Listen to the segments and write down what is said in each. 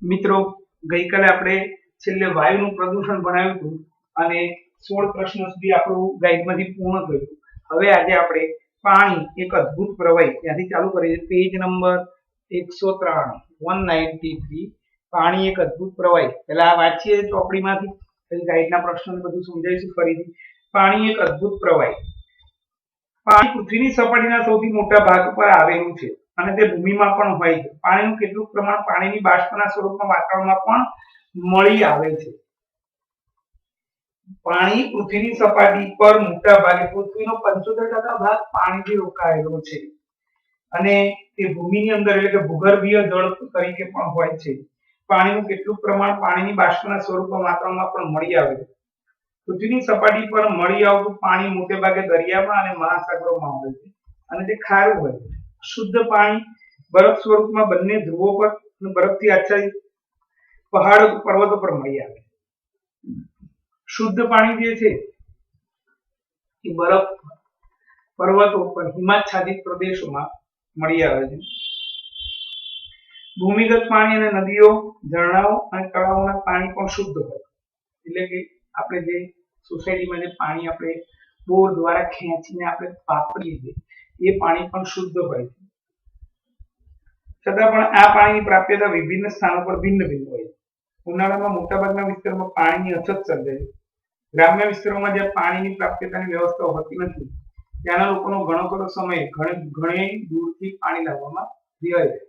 મિત્રો, ગઈકાલે આપણે છેલ્લે વાયુનું પ્રદૂષણ ભણાવ્યું હતું અને 16 પ્રશ્નો સુધી આપણું ગાઈડમાંથી પૂર્ણ થયું. હવે આજે આપણે પાણી એક અદ્ભુત પ્રવાહી ત્યાંથી ચાલુ કરીએ. પેજ નંબર 193 193 પાણી એક અદ્ભુત પ્રવાહી. પહેલા આ વાંચીએ ચોપડીમાંથી, પછી ગાઈડના પ્રશ્નોને બધું સમજાવીશું ફરીથી. પાણી એક અદ્ભુત પ્રવાહી. પાણી પૃથ્વીની સપાટીના સૌથી મોટા ભાગ પર આવેલું છે અને તે ભૂમિમાં પણ હોય છે. પાણીનું કેટલુંક પ્રમાણ પાણીની બાષ્પના સ્વરૂપમાં વાતાવરણમાં પણ મળી આવે છે. પાણી પૃથ્વીની સપાટી પર મોટા ભાગે પૃથ્વીનો 75% ભાગ પાણીથી રોકાયેલો છે અને તે ભૂમિની અંદર એટલે કે ભૂગર્ભીય જળ તરીકે પણ હોય છે. પાણીનું કેટલુંક પ્રમાણ પાણીની બાષ્પના સ્વરૂપમાં વાતાવરણમાં પણ મળી આવે છે. પૃથ્વીની સપાટી પર મળી આવતું પાણી મોટે ભાગે દરિયામાં અને મહાસાગરોમાં હોય છે અને તે ખારું હોય છે. શુદ્ધ પાણી બરફ સ્વરૂપમાં બંને ધ્રુવો પર અને બરફથી આચ્છાદિત પહાડ પર્વતો પર મળી આવે છે. શુદ્ધ પાણી જે છે એ બરફ પર્વતો પર હિમાચ્છાદિત પ્રદેશોમાં મળી આવે છે. ભૂમિગત પાણી અને નદીઓ, ઝરણાઓ અને તળાવોના પાણી પણ શુદ્ધ હોય છે. એટલે કે આપણે જે સોસાયટીમાં જે પાણી આપણે બોર દ્વારા ખેંચીને આપણે વાપરીએ છીએ એ પાણી પણ શુદ્ધ હોય છે. છતાં પણ આ પાણીની પ્રાપ્યતા વિભિન્ન સ્થાનો પર ભિન્ન ભિન્ન હોય છે. ઉનાળામાં મોટાભાગના વિસ્તારમાં પાણીની અછત સર્જાય છે. ગ્રામ્ય વિસ્તારોમાં જ્યાં પાણીની પ્રાપ્યતાની વ્યવસ્થા હોતી નથી ત્યાંના લોકોનો ઘણો ખરો સમય ઘણી દૂરથી પાણી લાવવામાં જાય છે.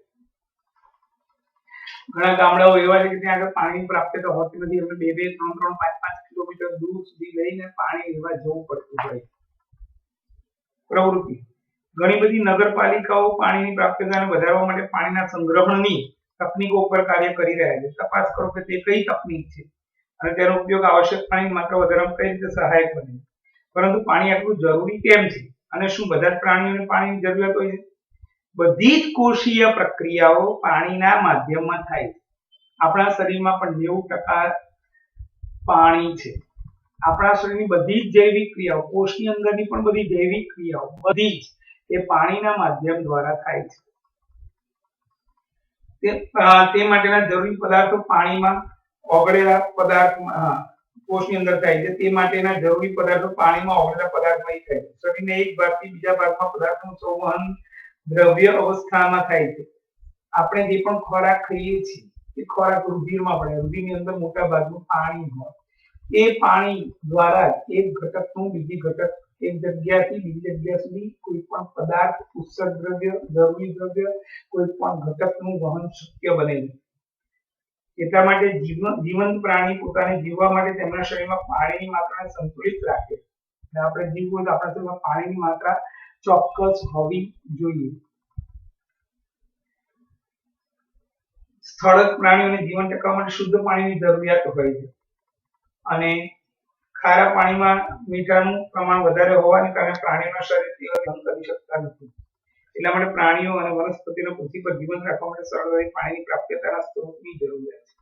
ઘણા ગામડાઓ એવા છે કે ત્યાં આગળ પાણીની પ્રાપ્યતા હોતી નથી, એટલે 2-2, 3-3, 5-5 કિલોમીટર દૂર સુધી લઈને પાણી લેવા જવું પડતું હોય. પ્રવૃત્તિ. ઘણી બધી નગરપાલિકાઓ પાણીની પ્રાપ્યતાને વધારવા માટે પાણીના સંગ્રહણની તકનીકો ઉપર કાર્ય કરી રહ્યા છે. તપાસ કરો કે તે કઈ તકનીક છે અને તેનો ઉપયોગ આવશ્યક પાણીની માત્રા વધારવામાં કઈ રીતે સહાયક બને છે. પરંતુ પાણી આટલું જરૂરી કેમ છે અને શું બધા જ પ્રાણીઓને પાણીની જરૂરિયાત હોય છે? બધી જ કોષીય પ્રક્રિયાઓ પાણીના માધ્યમમાં થાય છે. આપણા શરીરમાં પણ 90% પાણી છે. આપણા શરીરની બધી જ જૈવિક ક્રિયાઓ, કોષની અંદરની પણ બધી જૈવિક ક્રિયાઓ બધી જ એ પાણીના માધ્યમ દ્વારા થાય છે. તે માટેના જરૂરી પદાર્થો પાણીમાં ઓગળેલા પદાર્થમાં કોષની અંદર થાય છે. તે માટેના જરૂરી પદાર્થો પાણીમાં ઓગળેલા પદાર્થમાં થાય છે. શરીરના એક ભાગથી બીજા ભાગમાં પદાર્થોનું સંવહન દ્રવ્ય અવસ્થામાં થાય છે. આપણે જે પણ ખોરાક ખાઈએ છીએ એ ખોરાક રુધિરમાં પડે. રુધિરની અંદર મોટા ભાગનું પાણી હોય. એ પાણી દ્વારા એક ઘટકનું બીજી ઘટક, એક જગ્યાથી બીજી જગ્યા સુધી કોઈ પણ પદાર્થ, ઉત્સર્ગ દ્રવ્ય, જરૂરી દ્રવ્ય, કોઈ પણ ઘટકનું વહન શક્ય બને છે. એટલા માટે જીવંત પ્રાણી પોતાને જીવવા માટે તેમના શરીરમાં પાણીની માત્રાને સંતુલિત રાખે. આપણે જીવવું હોય તો આપણા શરીરમાં પાણીની માત્રા ચોક્કસ હોવી જોઈએ. સ્થળક પ્રાણીઓને જીવન ટકાવવા માટે શુદ્ધ પાણીની જરૂરિયાત હોય છે અને ખારા પાણીમાં મીઠાનું પ્રમાણ વધારે હોવાને કારણે પ્રાણીઓના શરીર તેઓ સહન કરી શકતા નથી. એટલા માટે પ્રાણીઓ અને વનસ્પતિઓ પૃથ્વી પર જીવન રાખવા માટે સરળતાથી પાણીની પ્રાપ્યતાના સ્ત્રોતની જરૂરિયાત છે.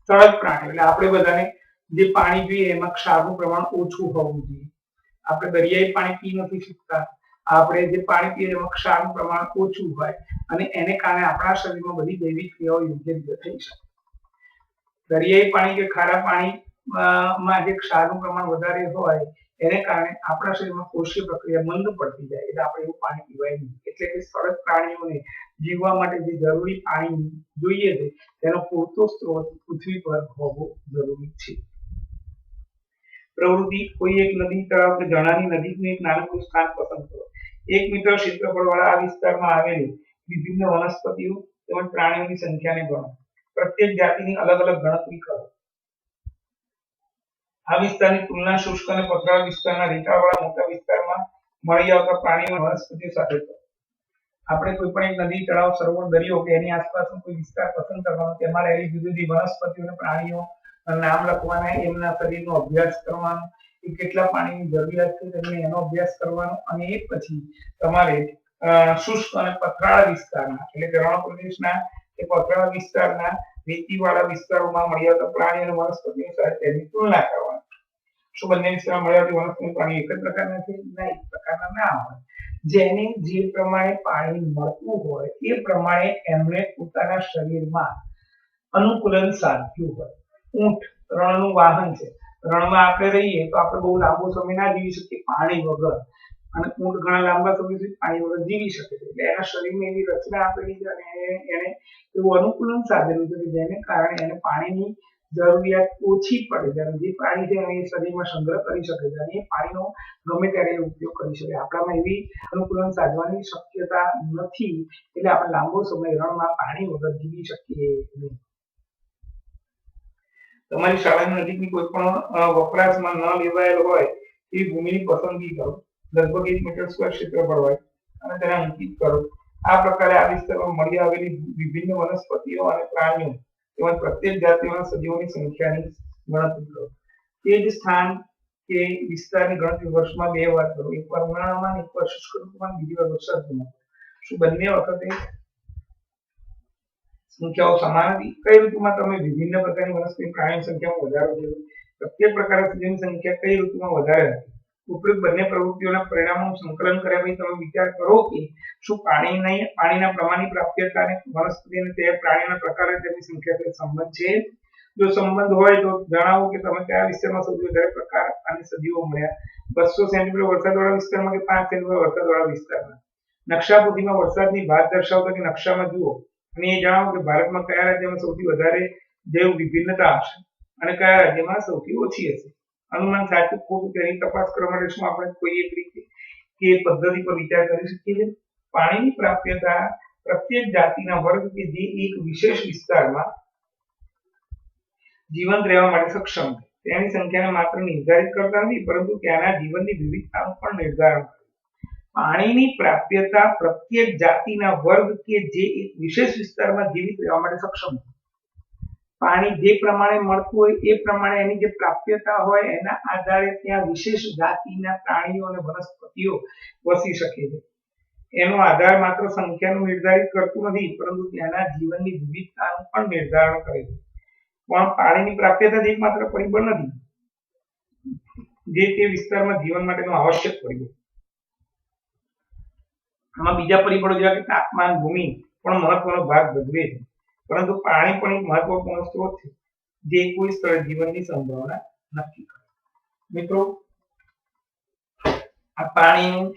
સ્થળક પ્રાણી એટલે આપણે બધાને જે પાણી પીએ એમાં ક્ષારનું પ્રમાણ ઓછું હોવું જોઈએ. આપણે દરિયાઈ પાણી પી નથી શકતા. આપણે જે પાણી પીએ એમાં ક્ષારનું પ્રમાણ ઓછું હોય અને એને કારણે આપણા શરીરમાં બધી જૈવિક ક્રિયાઓ યોગ્ય રીતે થઈ શકે. દરિયાઈ પાણી કે ખારા પાણી માં જે ક્ષારનું પ્રમાણ વધારે હોય એને કારણે આપણા શરીરમાં કોષીય પ્રક્રિયા મંદ પડતી જાય, એટલે આપણે એવું પાણી પીવાય નહીં. એટલે કે સ્થળક પ્રાણીઓને જીવવા માટે જે જરૂરી પાણી જોઈએ છે તેનો પૂરતો સ્ત્રોત પૃથ્વી પર હોવો જરૂરી છે. પ્રવૃત્તિ. કોઈ એક નદી, તળાવ કે ઝરણાની નજીકનું એક નાનકડું સ્થાન પસંદ કરો. 1 મીટર ક્ષેત્રફળવાળા આ વિસ્તારમાં આવેલી વિભિન્ન વનસ્પતિઓ તેમજ પ્રાણીઓની સંખ્યાને ગણો. પ્રત્યેક જાતિની અલગ અલગ ગણતરી કરો. આ વિસ્તારની તુલના શુષ્ક અને પથરાળ વિસ્તારના રેતાળવાળા મોટા વિસ્તારમાં મળી આવતા પ્રાણીઓ અને વનસ્પતિઓ સાથે કરો. આપણે કોઈ પણ એક નદી, તળાવ, સરોવર, દરિયો કે એની આસપાસનો કોઈ વિસ્તાર પસંદ કરવાનો, તેમાં રહેલી જુદી જુદી વનસ્પતિઓ અને પ્રાણીઓ નામ લખવાના, એમના શરીરનો અભ્યાસ કરવાનો, એ કેટલા પાણીની જરૂરિયાત છે તેમને એનો અભ્યાસ કરવાનો અને એ પછી તમારે શુષ્ક અને પથરાળ વિસ્તારના એટલે કે રણ પ્રદેશના કે પથરાળ વિસ્તારના રેતીવાળા વિસ્તારોમાં મળી આવતા પ્રાણી અને વનસ્પતિઓ સાથે તેની તુલના કરવાની. શું બંને વિસ્તારમાં મળી આવતી વનસ્પતિ પ્રાણી એક જ પ્રકારના છે? ના, એક પ્રકારના ના હોય. જેને જે પ્રમાણે પાણી મળતું હોય એ પ્રમાણે એમણે પોતાના શરીરમાં અનુકૂલન સાધ્યું હોય. ઊંટ રણનું વાહન છે. રણમાં આપણે રહીએ તો આપણે બહુ લાંબો સમય ના જીવી શકીએ પાણી વગર, અને ઊંટ ઘણા લાંબા સમય સુધી પાણી વગર જીવી શકે છે. એટલે એના શરીરમાં એવી રચના આપેલી છે અને એને એવું અનુકૂલન સાધેલું છે કે જેને કારણે એને પાણીની જરૂરિયાત ઓછી પડે છે અને જે પાણી છે એ શરીરમાં સંગ્રહ કરી શકે છે અને એ પાણીનો ગમે ત્યારે ઉપયોગ કરી શકે. આપણામાં એવી અનુકૂલન સાધવાની શક્યતા નથી, એટલે આપણે લાંબો સમય રણમાં પાણી વગર જીવી શકીએ નહીં. તમારી શાળાની નજીકની કોઈ પણ વપરાશમાં ન લેવાયેલ હોય એ ભૂમિની પસંદગી કરો. લગભગ 1 મીટર સ્ક્વેર ક્ષેત્રફળ હોય અને તેને અંકિત કરો. આ પ્રકારે આ વિસ્તારમાં મળી આવેલી વિભિન્ન વનસ્પતિઓ અને પ્રાણીઓ તેમજ પ્રત્યેક જાતિઓના સજીવોની સંખ્યાની ગણતરી કરો. તે જ સ્થાન કે વિસ્તારની ગણતરી વર્ષમાં 2 વાર કરો. એકવાર ઉનાળામાં, એકવાર શુષ્ક ઋતુમાં, બીજી વાર વરસાદમાં. શું બંને વખતે સંખ્યાઓ સમાન હતી? કઈ ઋતુમાં તમે વિભિન્ન પ્રકારની વનસ્પતિ પ્રાણીની સંખ્યામાં વધારો થયો? પ્રત્યેક પ્રકારના સજીવની સંખ્યા કઈ ઋતુમાં વધારે હતી? ઉપરોક્ત બંને પ્રવૃત્તિઓના પરિણામોનું સંકલન કર્યા પછી તમે વિચાર કરો કે શું પાણીના પ્રમાણની પ્રાપ્યતા અને વનસ્પતિ અને તે પ્રાણીના પ્રકાર અને તેમની સંખ્યા સાથે સંબંધ છે? જો સંબંધ હોય તો જણાવો કે તમે કયા વિસ્તારમાં સૌથી વધારે પ્રકાર અને સજીવો મળ્યા. 200 સેન્ટીમીટર વરસાદવાળા વિસ્તારમાં કે 5 સેન્ટીમીટર વરસાદવાળા વિસ્તારમાં? નકશાપોથીમાં વરસાદની ભાત દર્શાવતા કે નકશામાં જુઓ અને એ જણાવો કે ભારતમાં કયા રાજ્યમાં સૌથી વધારે જૈવ વિભિન્નતા હશે અને કયા રાજ્યમાં સૌથી ઓછી હશે. અનુમાન સાચું ખોટું તેની તપાસ કરવા માટે શું આપણે કોઈ એક રીતે કે પદ્ધતિ પર વિચાર કરી શકીએ છીએ? પાણીની પ્રાપ્યતા પ્રત્યેક જાતિના વર્ગ કે જે એક વિશેષ વિસ્તારમાં જીવંત રહેવા માટે સક્ષમ છે તેની સંખ્યાને માત્ર નિર્ધારિત કરતા નથી, પરંતુ ત્યાંના જીવનની વિવિધતાનું પણ નિર્ધારણ કરે. પાણીની પ્રાપ્યતા પ્રત્યેક જાતિના વર્ગ કે જે એક વિશેષ વિસ્તારમાં જીવિત રહેવા માટે સક્ષમ છે. પાણી જે પ્રમાણે મળતું હોય એ પ્રમાણે એની જે પ્રાપ્યતા હોય એના આધારે ત્યાં વિશેષ જાતિના પ્રાણીઓ અને વનસ્પતિઓ વસી શકે છે. એનો આધાર માત્ર સંખ્યાનું નિર્ધારિત કરતું નથી, પરંતુ ત્યાંના જીવનની વિવિધતાનું પણ નિર્ધારણ કરે છે. પણ પાણીની પ્રાપ્યતા જ એકમાત્ર પરિબળ નથી જે તે વિસ્તારમાં જીવન માટેનું આવશ્યક પરિબળ. આમાં બીજા પરિબળો જેવા કે તાપમાન, ભૂમિ પણ મહત્વનો ભાગ ભજવે છે, પરંતુ પાણી પણ એક મહત્વપૂર્ણ સ્ત્રોત છે જે કોઈ સ્થળે જીવનની સંભાવના નક્કી કરે. મિત્રો, આ પાણીનું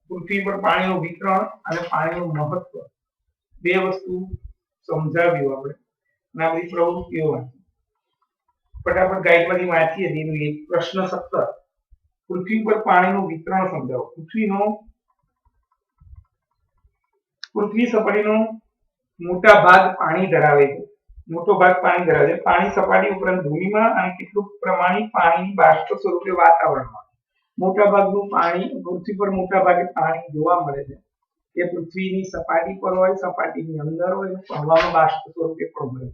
પૃથ્વી પર પાણીનું વિતરણ અને પાણીનું મહત્વ બે વસ્તુ સમજાવ્યું આપણે અને આ બધી પ્રવૃત્તિઓ વાંચી. ફટાફટ ગાઈડમાંથી વાંચીએ. તેનું એક પ્રશ્ન 17, પૃથ્વી પર પાણીનું વિતરણ સમજાવો. પૃથ્વી સપાટીનો મોટા ભાગ પાણી ધરાવે છે. પાણી સપાટી ઉપરાંત ભૂમિમાં અને કેટલુંક પ્રમાણિત પાણીની બાષ્પ સ્વરૂપે વાતાવરણમાં. મોટાભાગનું પાણી પૃથ્વી પર મોટા ભાગે પાણી જોવા મળે છે તે પૃથ્વીની સપાટી પર હોય, સપાટીની અંદર હોય, હવામાં બાષ્પ સ્વરૂપે પણ હોય.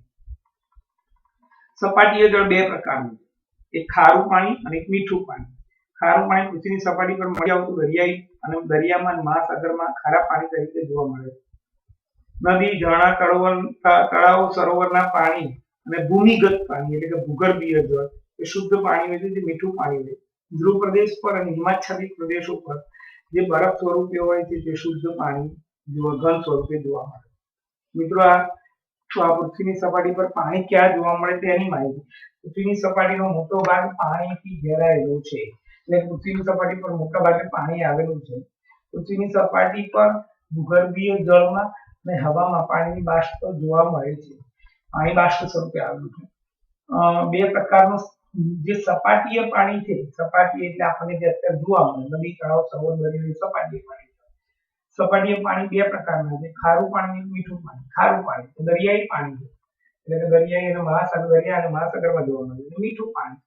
સપાટીય જળ બે પ્રકારનું છે, એક ખારું પાણી અને એક મીઠું પાણી. ખારું પાણી પૃથ્વીની સપાટી પર મળી આવતું દરિયાઈ અને દરિયામાં અને મહાસાગરમાં ખારા પાણી તરીકે જોવા મળે છે. નદી, ઝરણા, તળાવો, સરોવરના પાણી અને ભૂમિગત પાણી એટલે કે ભૂગર્ભીય જળ એ શુદ્ધ પાણી હોય છે, જે મીઠું પાણી હોય છે. ધ્રુવ પ્રદેશ પર અને હિમાચ્છાદિત પ્રદેશો પર જે બરફ સ્વરૂપે હોય છે તે શુદ્ધ પાણી ઘન સ્વરૂપે જોવા મળે. મિત્રો, આ પૃથ્વીની સપાટી પર પાણી ક્યાં જોવા મળે તેની માહિતી. પૃથ્વીની સપાટીનો મોટો ભાગ પાણીથી ઘેરાયેલો છે, એટલે પૃથ્વીની સપાટી પર મોટા ભાગે પાણી આવેલું છે. પૃથ્વીની સપાટી પર ભૂગર્ભીય જળમાં અને હવામાં પાણીની બાષ્પ જોવા મળે છે. પાણી બાષ્પ સ્વરૂપે આવેલું છે. બે પ્રકારનું જે સપાટીય પાણી છે, સપાટી એટલે આપણને જે અત્યારે જોવા મળે નદી, તળાવ, સરોવર, દરિયો, સપાટીય પાણી. સપાટીય પાણી બે પ્રકારના છે, ખારું પાણી અને મીઠું પાણી. ખારું પાણી દરિયાઈ પાણી છે, એટલે કે દરિયાઈ અને મહાસાગરમાં જોવા મળે છે. મીઠું પાણી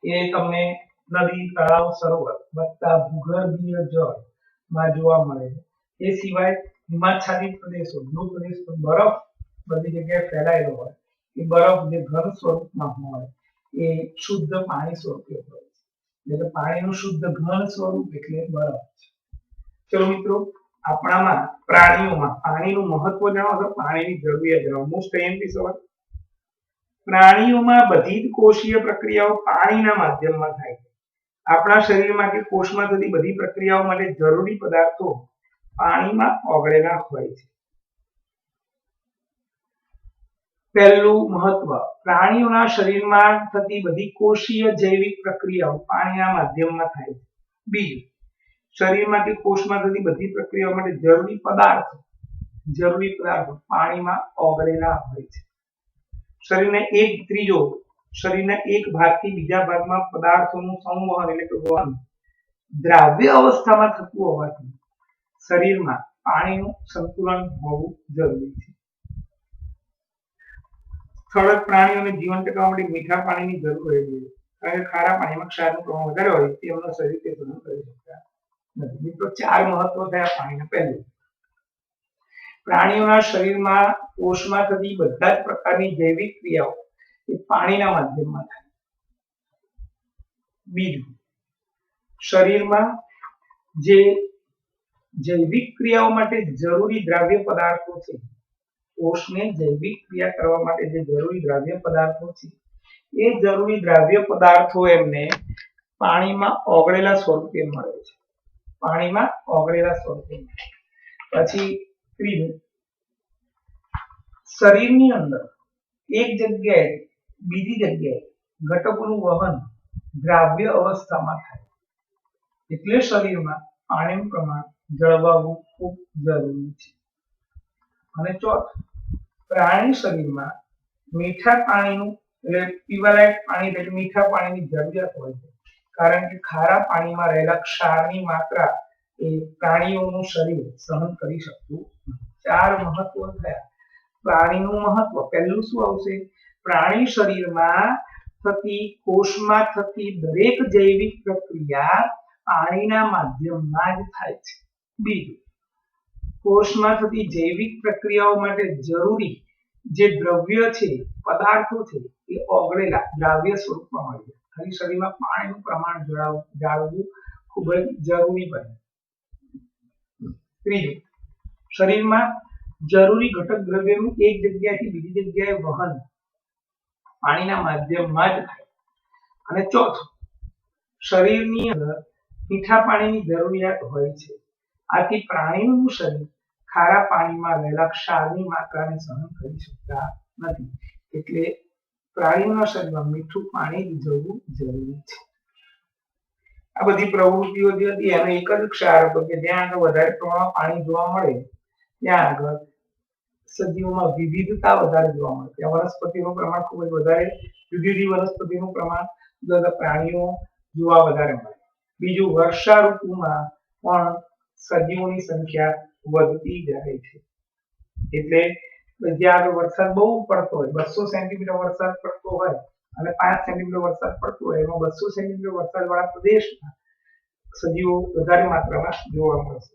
એ તમને નદી, તળાવ, સરોવર વત્તા ભૂગર્ભીય જળમાં જોવા મળે છે. એ સિવાય હિમાચ્છાદિત પ્રદેશો, ધ્રુવ પ્રદેશ પર બરફ બધી જગ્યાએ ફેલાયેલો હોય, એ બરફ જે ઘન સ્વરૂપમાં હોય એ શુદ્ધ પાણી સ્વરૂપે હોય છે. એટલે પાણીનું શુદ્ધ ઘન સ્વરૂપ એટલે બરફ છે. ચલો મિત્રો, આપણામાં પ્રાણીઓમાં પાણીનું મહત્વ જણાવો તો પાણીની જરૂરિયાત જણાવો. મોસ્ટ આઈએમપી સવાલ. પ્રાણીઓમાં બધી જ કોષીય પ્રક્રિયાઓ પાણીના માધ્યમમાં થાય છે. આપણા શરીરમાં કે કોષમાં થતી બધી પ્રક્રિયાઓ માટે જરૂરી પદાર્થો પાણીમાં ઓગળેલા હોય છે. પહેલું મહત્વ, પ્રાણીઓના શરીરમાં થતી બધી કોષીય જૈવિક પ્રક્રિયાઓ પાણીના માધ્યમમાં થાય છે. બીજું, શરીરમાંથી કોષમાં થતી બધી પ્રક્રિયાઓ માટે જરૂરી પદાર્થો પાણીમાં ઓગળેલા હોય છે. શરીરના એક ભાગથી બીજા ભાગમાં પદાર્થોનું સંવહન એટલે કે વહન દ્રાવ્ય અવસ્થામાં થતું હોવાથી શરીરમાં પાણીનું સંતુલન હોવું જરૂરી છે. સ્થળક પ્રાણીઓને જીવન ટકાવવા માટે મીઠા પાણીની જરૂર હોય છે, કારણ કે ખારા પાણીમાં ક્ષારનું પ્રમાણ વધારે હોય તે એમના શરીર તે સહન કરી શકતા નથી. મિત્રો, 4 મહત્વ થયા પાણીના. પહેલું, પ્રાણીઓના શરીરમાં કોષમાં થતી બધા જ પ્રકારની જૈવિક ક્રિયાઓ એ પાણીના માધ્યમમાં થાય. બીજું, શરીરમાં જે જૈવિક ક્રિયાઓ માટે જરૂરી દ્રાવ્ય પદાર્થો છે, કોષને જૈવિક ક્રિયા કરવા માટે જે જરૂરી દ્રાવ્ય પદાર્થો છે એ જરૂરી દ્રાવ્ય પદાર્થો એમને પાણીમાં ઓગળેલા સ્વરૂપે મળે છે. પછી ત્રીજું, શરીરની અંદર એક જગ્યાએ બીજી જગ્યાએ ઘટકોનું વહન દ્રાવ્ય અવસ્થામાં થાય, એટલે શરીરમાં પાણીનું પ્રમાણ જળવાવું ખૂબ જરૂરી છે. અને ચોથું, પ્રાણી શરીરમાં મીઠા પાણીનું એટલે પીવાલાયક પાણી એટલે મીઠા પાણીની જરૂરિયાત હોય છે, કારણ કે ખારા પાણીમાં રહેલા ક્ષારની માત્રા એ પ્રાણીઓનું શરીર સહન કરી શકતું નથી. 4 મહત્વ થયા પ્રાણીનું મહત્વ. પહેલું શું આવશે? પ્રાણી શરીરમાં થતી કોષમાં થતી દરેક જૈવિક પ્રક્રિયા પાણીના માધ્યમમાં જ થાય છે. બીજું, કોષમાં થતી જૈવિક પ્રક્રિયાઓ માટે જરૂરી જે દ્રવ્ય છે, પદાર્થો છે એ ઓગળેલા દ્રાવ્ય સ્વરૂપમાં મળે છે. ખાલી શરીરમાં પાણીનું પ્રમાણ જાળવવું ખૂબ જ જરૂરી બને. ત્રીજું, શરીરમાં જરૂરી ઘટક દ્રવ્યનું એક જગ્યાએથી બીજી જગ્યાએ વહન પાણીના માધ્યમમાં જ થાય. અને ચોથું, શરીરની અંદર મીઠા પાણીની જરૂરિયાત હોય છે, આથી પ્રાણીનું શરીર ખારા પાણીમાં રહેલા ક્ષારની માત્રાને સહન કરી શકતા નથી, એટલે પ્રાણીના શરીરમાં મીઠું પાણી રીઝવવું જરૂરી છે. આ બધી પ્રવૃત્તિઓ જે હતી એનો એક જ ક્ષાર હતો કે જ્યાં આગળ વધારે પ્રમાણમાં પાણી જોવા મળે ત્યાં આગળ સજીવોમાં વિવિધતા વધારે જોવા મળે. ત્યાં વનસ્પતિનું પ્રમાણ ખૂબ જ વધારે, જુદી જુદી વનસ્પતિનું પ્રમાણ, જુદા જુદા પ્રાણીઓ જોવા વધારે મળે. બીજું, વર્ષા ઋતુમાં પણ સજીવોની સંખ્યા વધતી જાય છે, એટલે જ્યાં આગળ વરસાદ બહુ પડતો હોય, 200 સેન્ટીમીટર વરસાદ પડતો હોય અને 5 સેન્ટીમીટર વરસાદ પડતો હોય, એમાં 200 સેન્ટીમીટર વરસાદવાળા પ્રદેશમાં સજીવો વધારે માત્રામાં જોવા મળશે.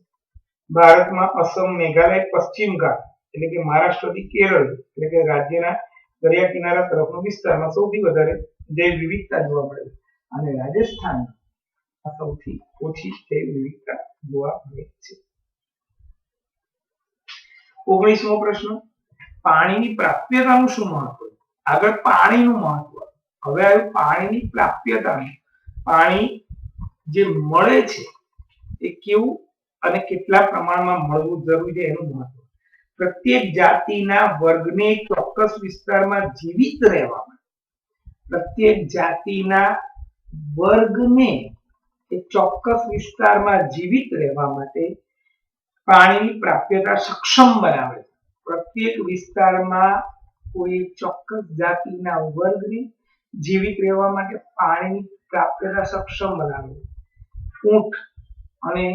ભારતમાં અસમ, મેઘાલય, પશ્ચિમ ઘાટ એટલે કે મહારાષ્ટ્રથી કેરળ એટલે કે રાજ્યના દરિયા કિનારા તરફનો વિસ્તારમાં સૌથી વધારે જૈવ વિવિધતા જોવા મળે છે, અને રાજસ્થાનમાં સૌથી ઓછી જૈવ વિવિધતા જોવા મળે છે. 19મો પ્રશ્ન, પાણીની પ્રાપ્યતાનું શું મહત્વ? આગળ પાણીનું મહત્વ, હવે આવ્યું પાણીની પ્રાપ્યતાનું. પાણી જે મળે છે એ કેવું અને કેટલા પ્રમાણમાં મળવું જરૂરી છે એનું મહત્વ. પ્રત્યેક જાતિના વર્ગને ચોક્કસ વિસ્તારમાં જીવિત રહેવા માટે પાણીની પ્રાપ્યતા સક્ષમ બનાવે છે. પ્રત્યેક વિસ્તારમાં કોઈ ચોક્કસ જાતિના વર્ગને જીવિત રહેવા માટે પાણીની પ્રાપ્યતા સક્ષમ બનાવે છે. ઊંટ અને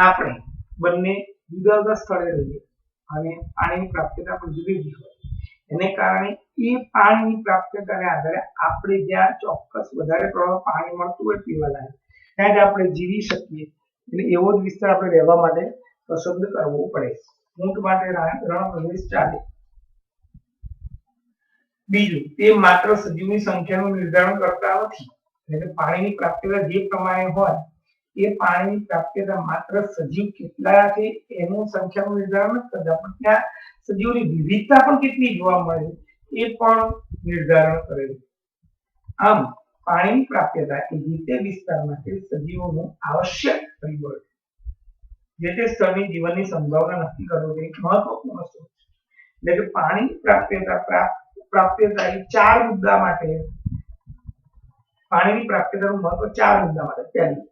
આપણે બંને જુદા જુદા સ્થળે રહીએ અને પાણીની પ્રાપ્યતા પણ જુદી જુદી હોય, એને કારણે એ પાણીની પ્રાપ્યતાને આધારે આપણે જ્યાં ચોક્કસ વધારે પ્રમાણમાં પાણી મળતું હોય પીવાલાયક ત્યાં જ આપણે જીવી શકીએ, એટલે એવો જ વિસ્તાર આપણે રહેવા માટે પસંદ કરવો પડે. ઊંટ માટે રણ પ્રદેશ ચાલે. બીજું, તે માત્ર સજીવની સંખ્યાનું નિર્ધારણ કરતા નથી, એટલે પાણીની પ્રાપ્યતા જે પ્રમાણે હોય એ પાણીની પ્રાપ્યતા માત્ર સજીવ કેટલા છે એનું સંખ્યાનું નિર્ધારણ નથી કરતા, પણ ત્યાં સજીવોની વિવિધતા પણ કેટલી જોવા મળે એ પણ નિર્ધારણ કરે છે. આમ પાણીની પ્રાપ્યતા એ જે તે વિસ્તાર માટે સજીવોનું આવશ્યક પરિબળ છે. જે તે સ્થળની જીવનની સંભાવના નક્કી કરવું તે મહત્વપૂર્ણ છે. એટલે કે પાણીની પ્રાપ્યતા પ્રાપ્ત પ્રાપ્યતા એ 4 મુદ્દા માટે પાણીની પ્રાપ્યતાનું મહત્વ 4 મુદ્દા માટે. પહેલું,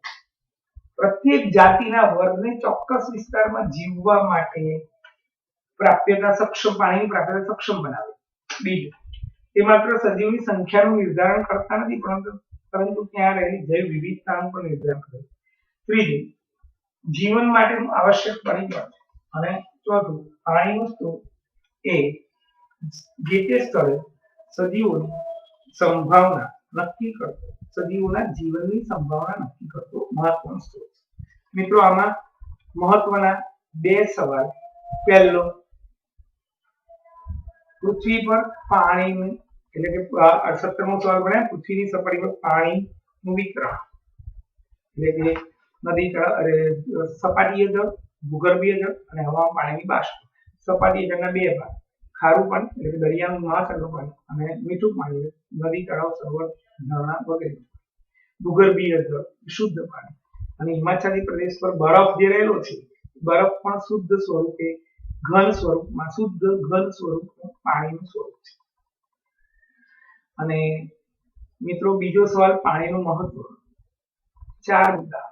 પ્રત્યેક જાતિના વર્ગને ચોક્કસ વિસ્તારમાં જીવવા માટે પ્રાપ્યતા સક્ષમ પાણીની પ્રાપ્યતા સક્ષમ બનાવે. બીજું, તે માત્ર સજીવની સંખ્યાનું નિર્ધારણ કરતા નથી પરંતુ ત્યાં રહેલી જૈવ વિવિધતાનું પણ નિર્ધારણ કરે. ત્રીજું, જીવન માટેનું આવશ્યક પરિબળ. અને ચોથું, પાણીનો સ્ત્રોત એ જે તે સ્થળે સજીવોની સંભાવના નક્કી કરતો, સજીવોના જીવનની સંભાવના નક્કી કરતો મહત્વનો સ્ત્રોત. મિત્રો, આમાં મહત્વના 2 સવાલ. પહેલો, પૃથ્વી પર પાણીનું એટલે કે 17મો સવાલ બને પૃથ્વીની સપાટી પર પાણીનું વિતરણ એટલે કે નદી તળ સપાટીય જળ, ભૂગર્ભીય જળ અને હવામાં પાણીની બાષ્પ. સપાટીય જળના 2 ભાગ, ખારું પાણી એટલે કે દરિયાનું મહાસાગરનું પાણી અને મીઠું પાણી નદી, તળાવ, સરોવર, ઝરણા વગેરે. ભૂગર્ભીય જળ શુદ્ધ પાણી અને હિમાચલી પ્રદેશ પર બરફ જે રહેલો છે, બરફ પણ શુદ્ધ સ્વરૂપે ઘન સ્વરૂપમાં શુદ્ધ ઘન સ્વરૂપનું પાણીનું સ્વરૂપ છે. અને મિત્રો, બીજો સવાલ, પાણીનું મહત્વ. 4 મુદ્દા.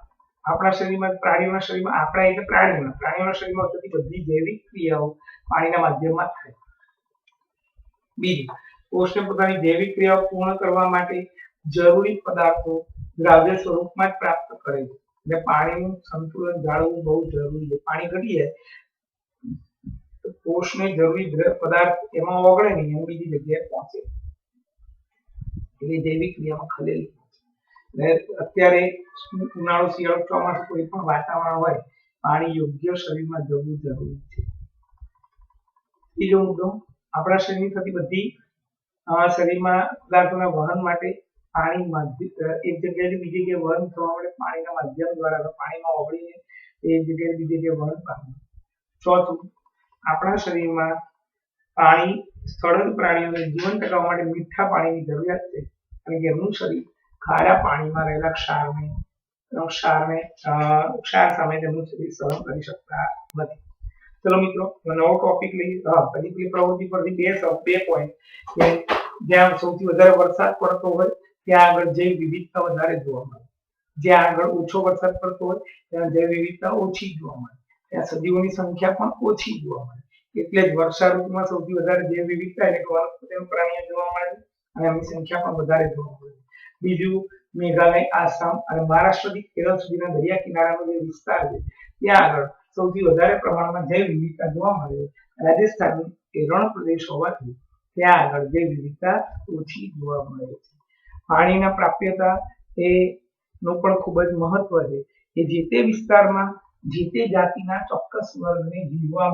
આપણા શરીરમાં, પ્રાણીઓના શરીરમાં, આપણા એટલે પ્રાણીઓના શરીરમાં થતી બધી જૈવિક ક્રિયાઓ પાણીના માધ્યમમાં થાય. બીજું, કોષને પોતાની જૈવિક ક્રિયાઓ પૂર્ણ કરવા માટે જરૂરી પદાર્થો દ્રાવ્ય સ્વરૂપમાં જ પ્રાપ્ત કરે છે. એટલે પાણીનું સંતુલન જાળવવું બહુ જરૂરી છે. પાણી ઘટી જાય તો કોષને જરૂરી પદાર્થ એમાં ઓગળે નહીં, એમ બીજી જગ્યાએ પહોંચે, એટલે જૈવિક ક્રિયામાં ખલેલ પહોંચે. અત્યારે ઉનાળો, શિયાળો, ચોમાસું કોઈ પણ વાતાવરણ હોય, પાણી યોગ્ય શરીરમાં જવું જરૂરી છે. ત્રીજો મુદ્દો, આપણા શરીરની થતી બધી શરીરમાં પદાર્થોના વહન માટે પાણી એક જગ્યાએથી બીજી જગ્યાએ વહન થવા માટે પાણીના માધ્યમ દ્વારા પાણીમાં ઓગળીને એક જગ્યાએ બીજી જગ્યાએ વહન પામે. ચોથું, આપણા શરીરમાં પાણી સ્થળજ પ્રાણીઓને જીવન ટકાવવા માટે મીઠા પાણીની જરૂરિયાત છે અને જેમનું શરીર ખારા પાણીમાં રહેલા ક્ષાર સામે તેમનું શરીર સહન કરી શકતા નથી. ચલો મિત્રો, નવો ટોપિક લઈ ફરીથી પ્રવૃત્તિ પરથી 2 પોઈન્ટ કે જ્યાં સૌથી વધારે વરસાદ પડતો હોય ત્યાં આગળ જૈવ વિવિધતા વધારે જોવા મળે, જ્યાં આગળ ઓછો વરસાદ પડતો હોય ત્યાં જૈવ વિવિધતા ઓછી જોવા મળે, ત્યાં સજીવોની સંખ્યા પણ ઓછી જોવા મળે. એટલે જ વર્ષા ઋતુમાં સૌથી વધારે જૈવ વિવિધતા એટલે વનસ્પતિ પ્રાણીઓ જોવા મળે અને એમની સંખ્યા પણ વધારે જોવા મળે. બીજું, મેઘાલય, આસામ અને મહારાષ્ટ્રથી કેરળ સુધીના દરિયા કિનારાનો જે વિસ્તાર છે ત્યાં આગળ સૌથી વધારે પ્રમાણમાં જૈવ વિવિધતા જોવા મળે. રાજસ્થાન એ રણ પ્રદેશ હોવાથી ત્યાં આગળ જૈવ વિવિધતા ઓછી જોવા મળે છે. પાણીના પ્રાપ્યતા એ નું પણ ખૂબ જ મહત્વ છે કે જે તે વિસ્તારમાં જે તે જાતિના ચોક્કસ વર્ગને જીવવા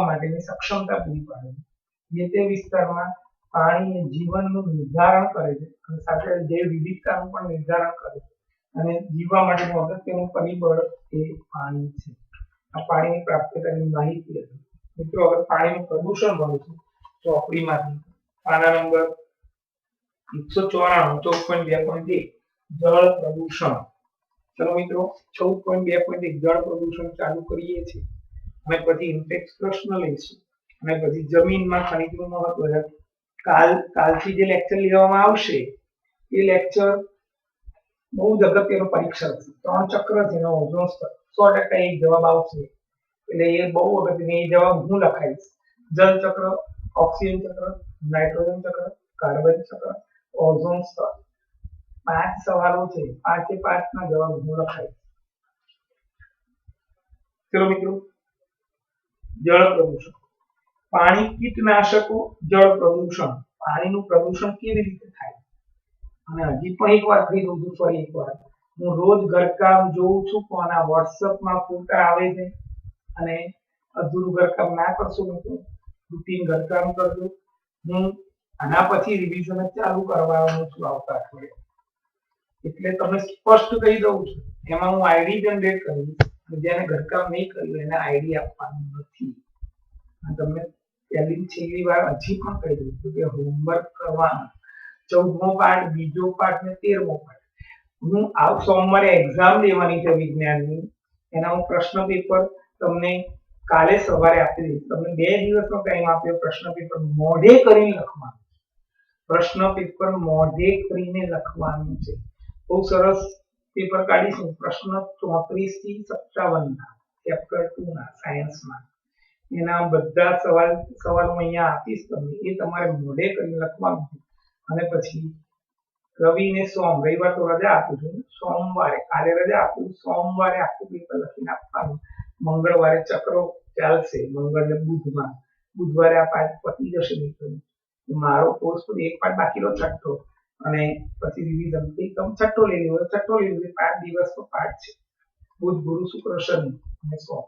માટેની સક્ષમતા પૂરી પાડે છે. જે તે વિસ્તારમાં પાણી જીવનનું નિર્ધારણ કરે છે અને સાથે જૈવ વિવિધતાનું પણ નિર્ધારણ કરે છે અને જીવવા માટેનું અગત્યનું પરિબળ એ પાણી છે. આ પાણીની પ્રાપ્યતાની માહિતી હતી. મિત્રો, હવે પાણીનું પ્રદૂષણ ભણીશું ચોપડીમાંથી પાના નંબર 194 જળ પ્રદૂષણ. ચલો મિત્રો, 14.2.1 જળ પ્રદૂષણ ચાલુ કરીએ છીએ અને પછી ઇન્ટેક્સ પ્રશ્ન લઈશું અને પછી જમીનમાં ખનિજનું મહત્વ. કાલથી જે લેક્ચર લેવામાં આવશે એ લેક્ચર બહુ જ અગત્યનો પરીક્ષા છે. 3 ચક્ર છે એનો ઓઝોન સ્તર 100% એક જવાબ આવશે એટલે એ બહુ અગત્યનો. એ જવાબ હું લખાઈશ. જલ ચક્ર, ઓક્સિજન ચક્ર, નાઇટ્રોજન ચક્ર, કાર્બન ચક્ર, ઓઝોન સ્તર. 5 સવાલો છે, 5 ના જવાબ હું લખાઈશ. ચલો મિત્રો, જળ પ્રદૂષણ. પાણી, કીટનાશકો, જળ પ્રદૂષણ. પાણીનું પ્રદૂષણ કેવી રીતે થાય? અને હજી પણ એકવાર કહી દઉં છું, ફરી એકવાર, હું રોજ ઘરકામ જોઉં છું કોના વોટ્સઅપમાં ફોટા આવે છે અને અધૂરું ઘરકામ ના કરશો મિત્રો, રૂટીન ઘરકામ કરજો. હું આના પછી રિવિઝન ચાલુ કરવાનું છું આવતા અઠવાડિયે. એટલે તમને સ્પષ્ટ કહી દઉં છું, એમાં હું આઈડી જનરેટ કરીશ. જેને ઘરકામ નહીં કર્યું એને આઈડી આપવાનું નથી. તમને પહેલી છેલ્લી વાર હજી પણ કહી દઉં છું કે હોમવર્ક કરવાનું. 14મો પાઠ, બીજો પાઠ ને 13મો પાઠ. હું સોમવારે એક્ઝામ લેવાની છે વિજ્ઞાનની. એના હું પ્રશ્ન પેપર તમને કાલે સવારે આપી દઈશ. તમને 2 દિવસનો ટાઈમ આપ્યો પ્રશ્ન પેપર મોઢે કરીને લખવાનું. પ્રશ્ન પેપર મોઢે કરીને લખવાનું છે. બહુ સરસ પેપર કાઢીશું. પ્રશ્ન 34 થી 57 ના ચેપ્ટર 2 ના સાયન્સમાં એના બધા સવાલો અહીંયા આપીશ તમને. એ તમારે મોઢે કરીને લખવાનું છે. અને પછી રવિ ને સોમ, રવિવાર તો રજા આપું છું, સોમવારે કાલે રજા આપું, સોમવારે આખું પેપર લખીને આપવાનું. મંગળવારે ચક્રો ચાલશે, મંગળ ને બુધવારે આ પાઠ પતી જશે મિત્રો. મારો કોર્સ તો એક પાઠ બાકીનો છઠ્ઠો, અને પછી રિવિઝન એકદમ છઠ્ઠો લઈ લેવો, છઠ્ઠો લઈ લેવો. 5 દિવસનો પાઠ છે. બુધ ગુરુ શુક્ર શનિ અને સોમ,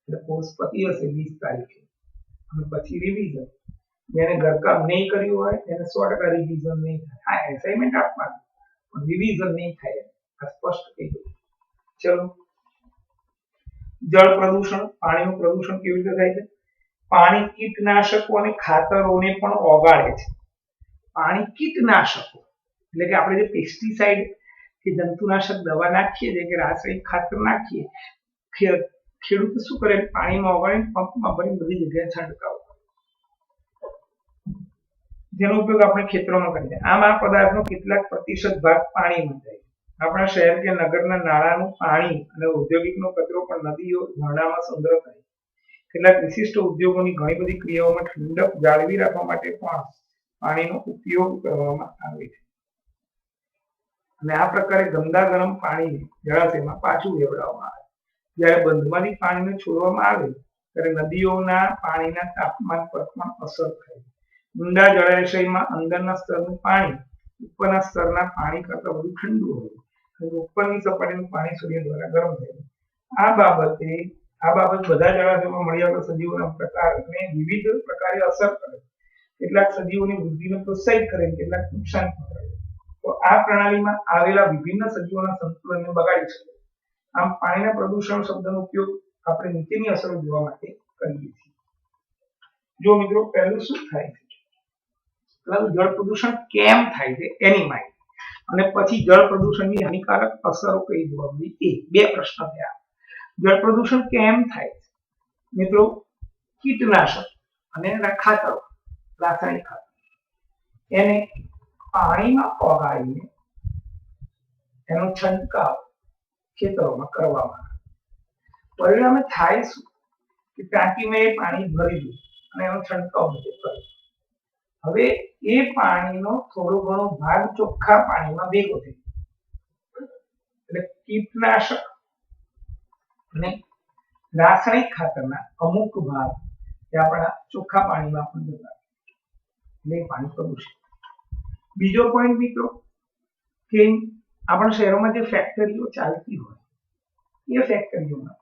એટલે કોર્સ પતી હશે 20 તારીખે. અને પછી રિવિઝન. જેને ઘરકામ નહીં કર્યું હોય એને 100% રિવિઝન નહીં થાય. હા, એસાઇનમેન્ટ આપવાનું પણ રિવિઝન નહીં થાય. આ સ્પષ્ટ કહી દઉં. ચલો, જળ પ્રદૂષણ, પાણીનું પ્રદૂષણ કેવી રીતે થાય છે? પાણી કીટનાશકો અને ખાતરોને પણ ઓગાળે છે. પાણી કીટનાશકો એટલે કે આપણે જે પેસ્ટિસાઇડ કે જંતુનાશક દવા નાખીએ છીએ કે રાસાયણિક ખાતર નાખીએ, ખેડૂત શું કરે? પાણીમાં ઓગાળીને પંપમાં ભરીને બધી જગ્યાએ છંટકાવ, જેનો ઉપયોગ આપણે ખેતરોમાં કરીએ. આમ આ પદાર્થનો કેટલાક પ્રતિશત ભાગ પાણીમાં જાય. આપણા શહેર કે નગરના નાળાનું પાણી અને ઔદ્યોગિકનો કચરો પણ નદીઓ, ઝરણામાં સંગ્રહ થાય. કેટલાક વિશિષ્ટ ઉદ્યોગોની ઘણી બધી ક્રિયાઓમાં ઠંડક જાળવી રાખવા માટે પણ પાણીનો ઉપયોગ કરવામાં આવે છે. અને આ પ્રકારે ગંદા ગરમ પાણીને જળાશયમાં પાછું વેવડાવવામાં આવે. જ્યારે બંધમાંથી પાણીને છોડવામાં આવે ત્યારે નદીઓના પાણીના તાપમાન પર પણ અસર થાય. ઊંડા જળાશયમાં અંદરના સ્તરનું પાણી ઉપરના સ્તરના પાણી કરતાં વધુ ઠંડુ હોય છે. ઉપરની સપાટીનું પાણી સૂર્ય દ્વારા ગરમ થાય. આ બાબત બધા જળાશયોમાં મળી આવતા સજીવોના પ્રકારને વિવિધ પ્રકારે અસર કરે. કેટલાક સજીવોની વૃદ્ધિને પ્રોત્સાહિત કરે, કેટલાક નુકસાન પહોંચાડે. તો આ પ્રણાલીમાં આવેલા વિભિન્ન સજીવોના સંતુલનને બગાડી શકે. આમ પાણીના પ્રદૂષણ શબ્દનો ઉપયોગ આપણે નીચેની અસરો જોવા માટે કરીએ છીએ. જો મિત્રો, પહેલું શું થાય છે? જળ પ્રદૂષણ કેમ થાય છે એની માહિતી, અને પછી જળ પ્રદૂષણની હાનિકારક અસરો કઈ જોવા મળી, એ 2 પ્રશ્ન થયા. જળ પ્રદૂષણ કેમ થાય છે? મિત્રો, કીટનાશક અને ખાતરો, રાસાયણિક ખાતર એને પાણીમાં ઓગાળીને એનો છંટકાવ ખેતરોમાં કરવામાં આવે. પરિણામે થાય શું કે ટાંકીમાં એ પાણી ભરી દે અને એનો છંટકાવ બધે કરે. હવે એ પાણીનો થોડો ઘણો ભાગ ચોખ્ખા પાણીમાં ભેગો થઈ જાય. એટલે કીટનાશક અને રાસાયણિક ખાતરના અમુક ભાગ એ આપણા ચોખ્ખા પાણીમાં પણ જતા, એટલે પાણી પ્રદૂષિત. બીજો પોઈન્ટ મિત્રો, કે આપણા શહેરોમાં જે ફેક્ટરીઓ ચાલતી હોય એ ફેક્ટરીઓમાં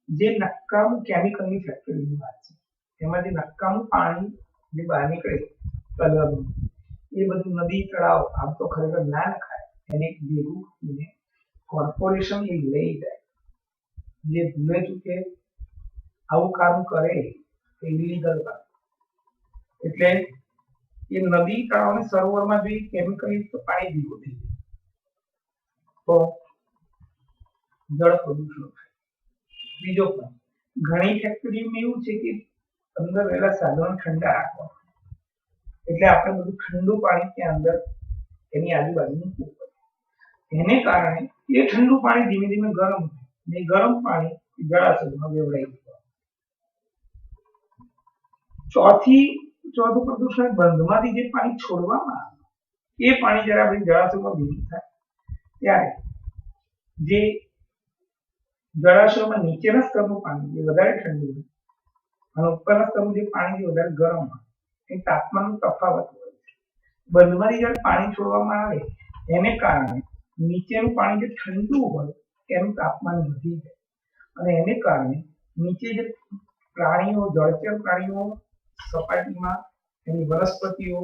જે નકામું કેમિકલની ફેક્ટરીની વાત છે, એમાં જે નકામું પાણી જે બહાર નીકળે કલરનું, એ બધું નદી તળાવ આમ તો ખરેખર ના નખાય. એને ભેગું કરીને કોર્પોરેશન એ લઈ જાય. જે ભૂલે ચૂકે આવું કામ કરે એ ઇલીગલ કામ. એટલે એ નદી તળાવ અને સરોવરમાં જો કેમિકલ યુક્ત પાણી ભેગું થઈ જાય તો જળ પ્રદૂષણ થાય. બીજો પણ, ઘણી ફેક્ટરીઓમાં એવું છે કે અંદર રહેલા સાધનો ઠંડા રાખવા, એટલે આપણે બધું ઠંડુ પાણી ત્યાં અંદર એની આજુબાજુ મૂકવું પડે. એને કારણે એ ઠંડુ પાણી ધીમે ધીમે ગરમ થાય, અને ગરમ પાણી જળાશયમાં વેવડાઈ જાય. ચોથું પ્રદૂષણ, બંધમાંથી જે પાણી છોડવામાં આવે એ પાણી જ્યારે આપણે જળાશયમાં ભેગું થાય ત્યારે જે જળાશયમાં નીચેના સ્તરનું પાણી જે વધારે ઠંડુ હોય અને ઉપરના સ્તરનું જે પાણી જે વધારે ગરમ હોય, એ તાપમાનનો તફાવત હોય છે. બંધમાંથી જ્યારે પાણી છોડવામાં આવે એને કારણે નીચેનું પાણી જે ઠંડુ હોય એનું તાપમાન વધી જાય, અને એને કારણે નીચે જે પ્રાણીઓ, જળચર પ્રાણીઓ સપાટીમાં એની વનસ્પતિઓ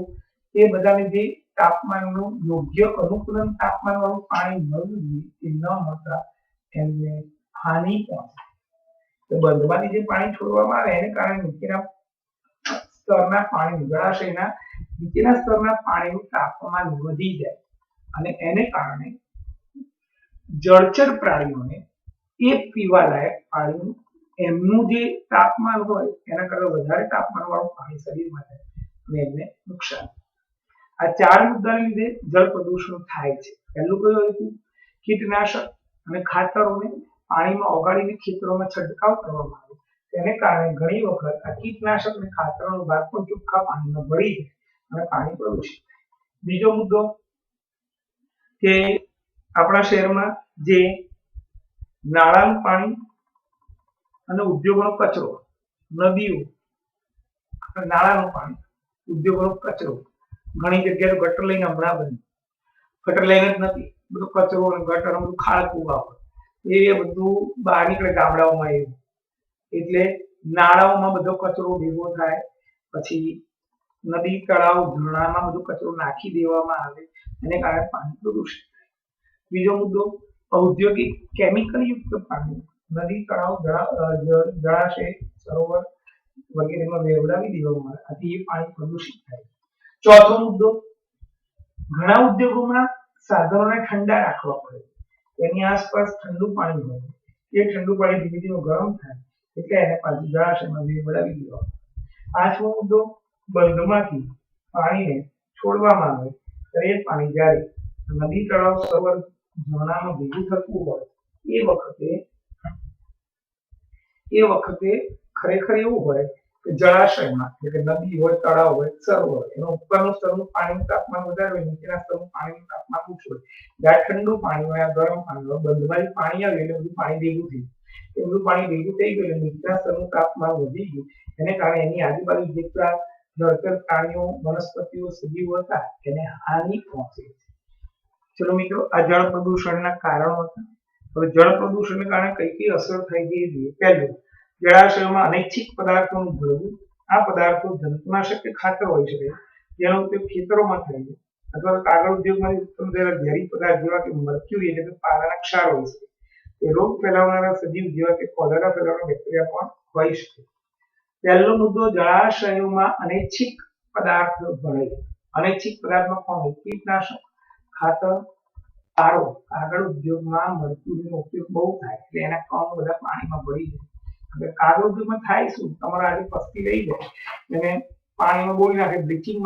એ બધાને જે તાપમાનનું યોગ્ય અનુકૂલન તાપમાન વાળું પાણી મળવું જોઈએ એ ન મળતા એમને હાનિ પહોંચે. તો બંધમાંથી જે પાણી છોડવામાં આવે એને કારણે નીચેના સ્તરના પાણી, જળાશયના નીચેના સ્તરના પાણીનું તાપમાન વધી જાય, અને એને કારણે જળચર પ્રાણીઓને એ પીવાલાયક પાણી એમનું જે તાપમાન હોય એના કરતાં વધારે તાપમાન વાળું પાણી શરીરમાં જાય અને એમને નુકસાન. આ ચાર મુદ્દાને લીધે જળ પ્રદૂષણ થાય છે. પહેલું કયું હતું? કીટનાશક અને ખાતરોને પાણીમાં ઓગાળીને ખેતરોમાં છંટકાવ કરવામાં આવે તેને કારણે ઘણી વખત આ કીટનાશક અને ખાતરોનો ભાગ પણ ચોખ્ખા પાણીમાં ભળી જાય અને પાણી પ્રદૂષિત થાય. બીજો મુદ્દો કે આપણા શહેરમાં જે નાળાનું પાણી અને ઉદ્યોગોનો કચરો, નદીઓ, નાળાનું પાણી, ઉદ્યોગોનો કચરો, ઘણી જગ્યાએ ગટર લઈને હમણાં બન્યું, ગટર લઈને જ નથી, બધો કચરો અને ગટર બધું ખાળકું વાપર એ બધું બહાર નીકળે ગામડાઓમાં એવું, એટલે નાળાઓમાં બધો કચરો ભેગો થાય, પછી નદી તળાવ ઝરણામાં બધો કચરો નાખી દેવામાં આવે એને કારણે પાણી પ્રદૂષિત થાય. બીજો મુદ્દો ઔદ્યોગિક કેમિકલ યુક્ત પાણી નદી તળાવ જળાશય સરોવર વગેરેમાં વેવડાવી દેવામાં આવે આથી એ પાણી પ્રદૂષિત થાય. ચોથો મુદ્દો ઘણા ઉદ્યોગોમાં સાધનોને ઠંડા રાખવા પડે, તેની આસપાસ ઠંડુ પાણી હોય, એ ઠંડુ પાણી ધીમે ધીમે ગરમ થાય એટલે એને પાછું જળાશયમાં વેવડાવી દેવામાં આવે. પાંચમો મુદ્દો બંધમાંથી પાણીને છોડવામાં આવે ત્યારે એ પાણી જ્યારે નદી તળાવ સરોવર ઝરણામાં ભેગું થતું હોય એ વખતે ખરેખર એવું હોય કે જળાશયમાં એટલે કે નદી હોય, તળાવ હોય, સરોવર એનું ઉપરનું સ્તરનું પાણીનું તાપમાન વધારે હોય, નીચેના સ્તરનું પાણીનું તાપમાન ઓછું હોય. જ્યારે ઠંડુ પાણી હોય, ગરમ પાણી હોય, બંધમાંથી પાણી આવે એટલે બધું પાણી ભેગું થઈ ગયું, બધું પાણી ભેગું થઈ ગયું એટલે નીચેના સ્તરનું તાપમાન વધી ગયું, એને કારણે એની આજુબાજુ જેટલા જળચર પ્રાણીઓ, વનસ્પતિઓ, સજીવો હતા એને હાનિ પહોંચે છે. ચલો મિત્રો, આ જળ પ્રદૂષણના કારણો હતા. હવે જળ પ્રદૂષણને કારણે કઈ કઈ અસર થાય છે એ જોઈએ. પહેલું, જળાશયોમાં અનૈચ્છિક પદાર્થોનું ભળવું. આ પદાર્થો જંતુનાશક કે ખાતર હોઈ શકે, જેનો ઉપયોગ ખેતરોમાં થાય છે, અથવા કાગળ ઉદ્યોગમાંથી ઉત્પન્ન થયેલા ઝેરી પદાર્થ જેવા કે મર્ક્યુરી એટલે કે પારાના ક્ષાર હોઈ શકે. તે રોગ ફેલાવનારા સજીવ જેવા કે કોલેરા ફેલાવનારા બેક્ટેરિયા પણ હોઈ શકે. પહેલો મુદ્દો, જળાશયોમાં અનૈચ્છિક પદાર્થ ભળે. અનૈચ્છિક પદાર્થમાં કોણ? કીટનાશક, ખાતર, પારો. કાગળ ઉદ્યોગમાં મર્ક્યુરીનો ઉપયોગ બહુ થાય એટલે એના કણો બધા પાણીમાં ભળી જાય. હવે કાગળ ઉદ્યોગમાં થાય શું? તમારે આજે પસ્તી લઈ જાય એને પાણીમાં બોળી નાખે, બ્લીચિંગ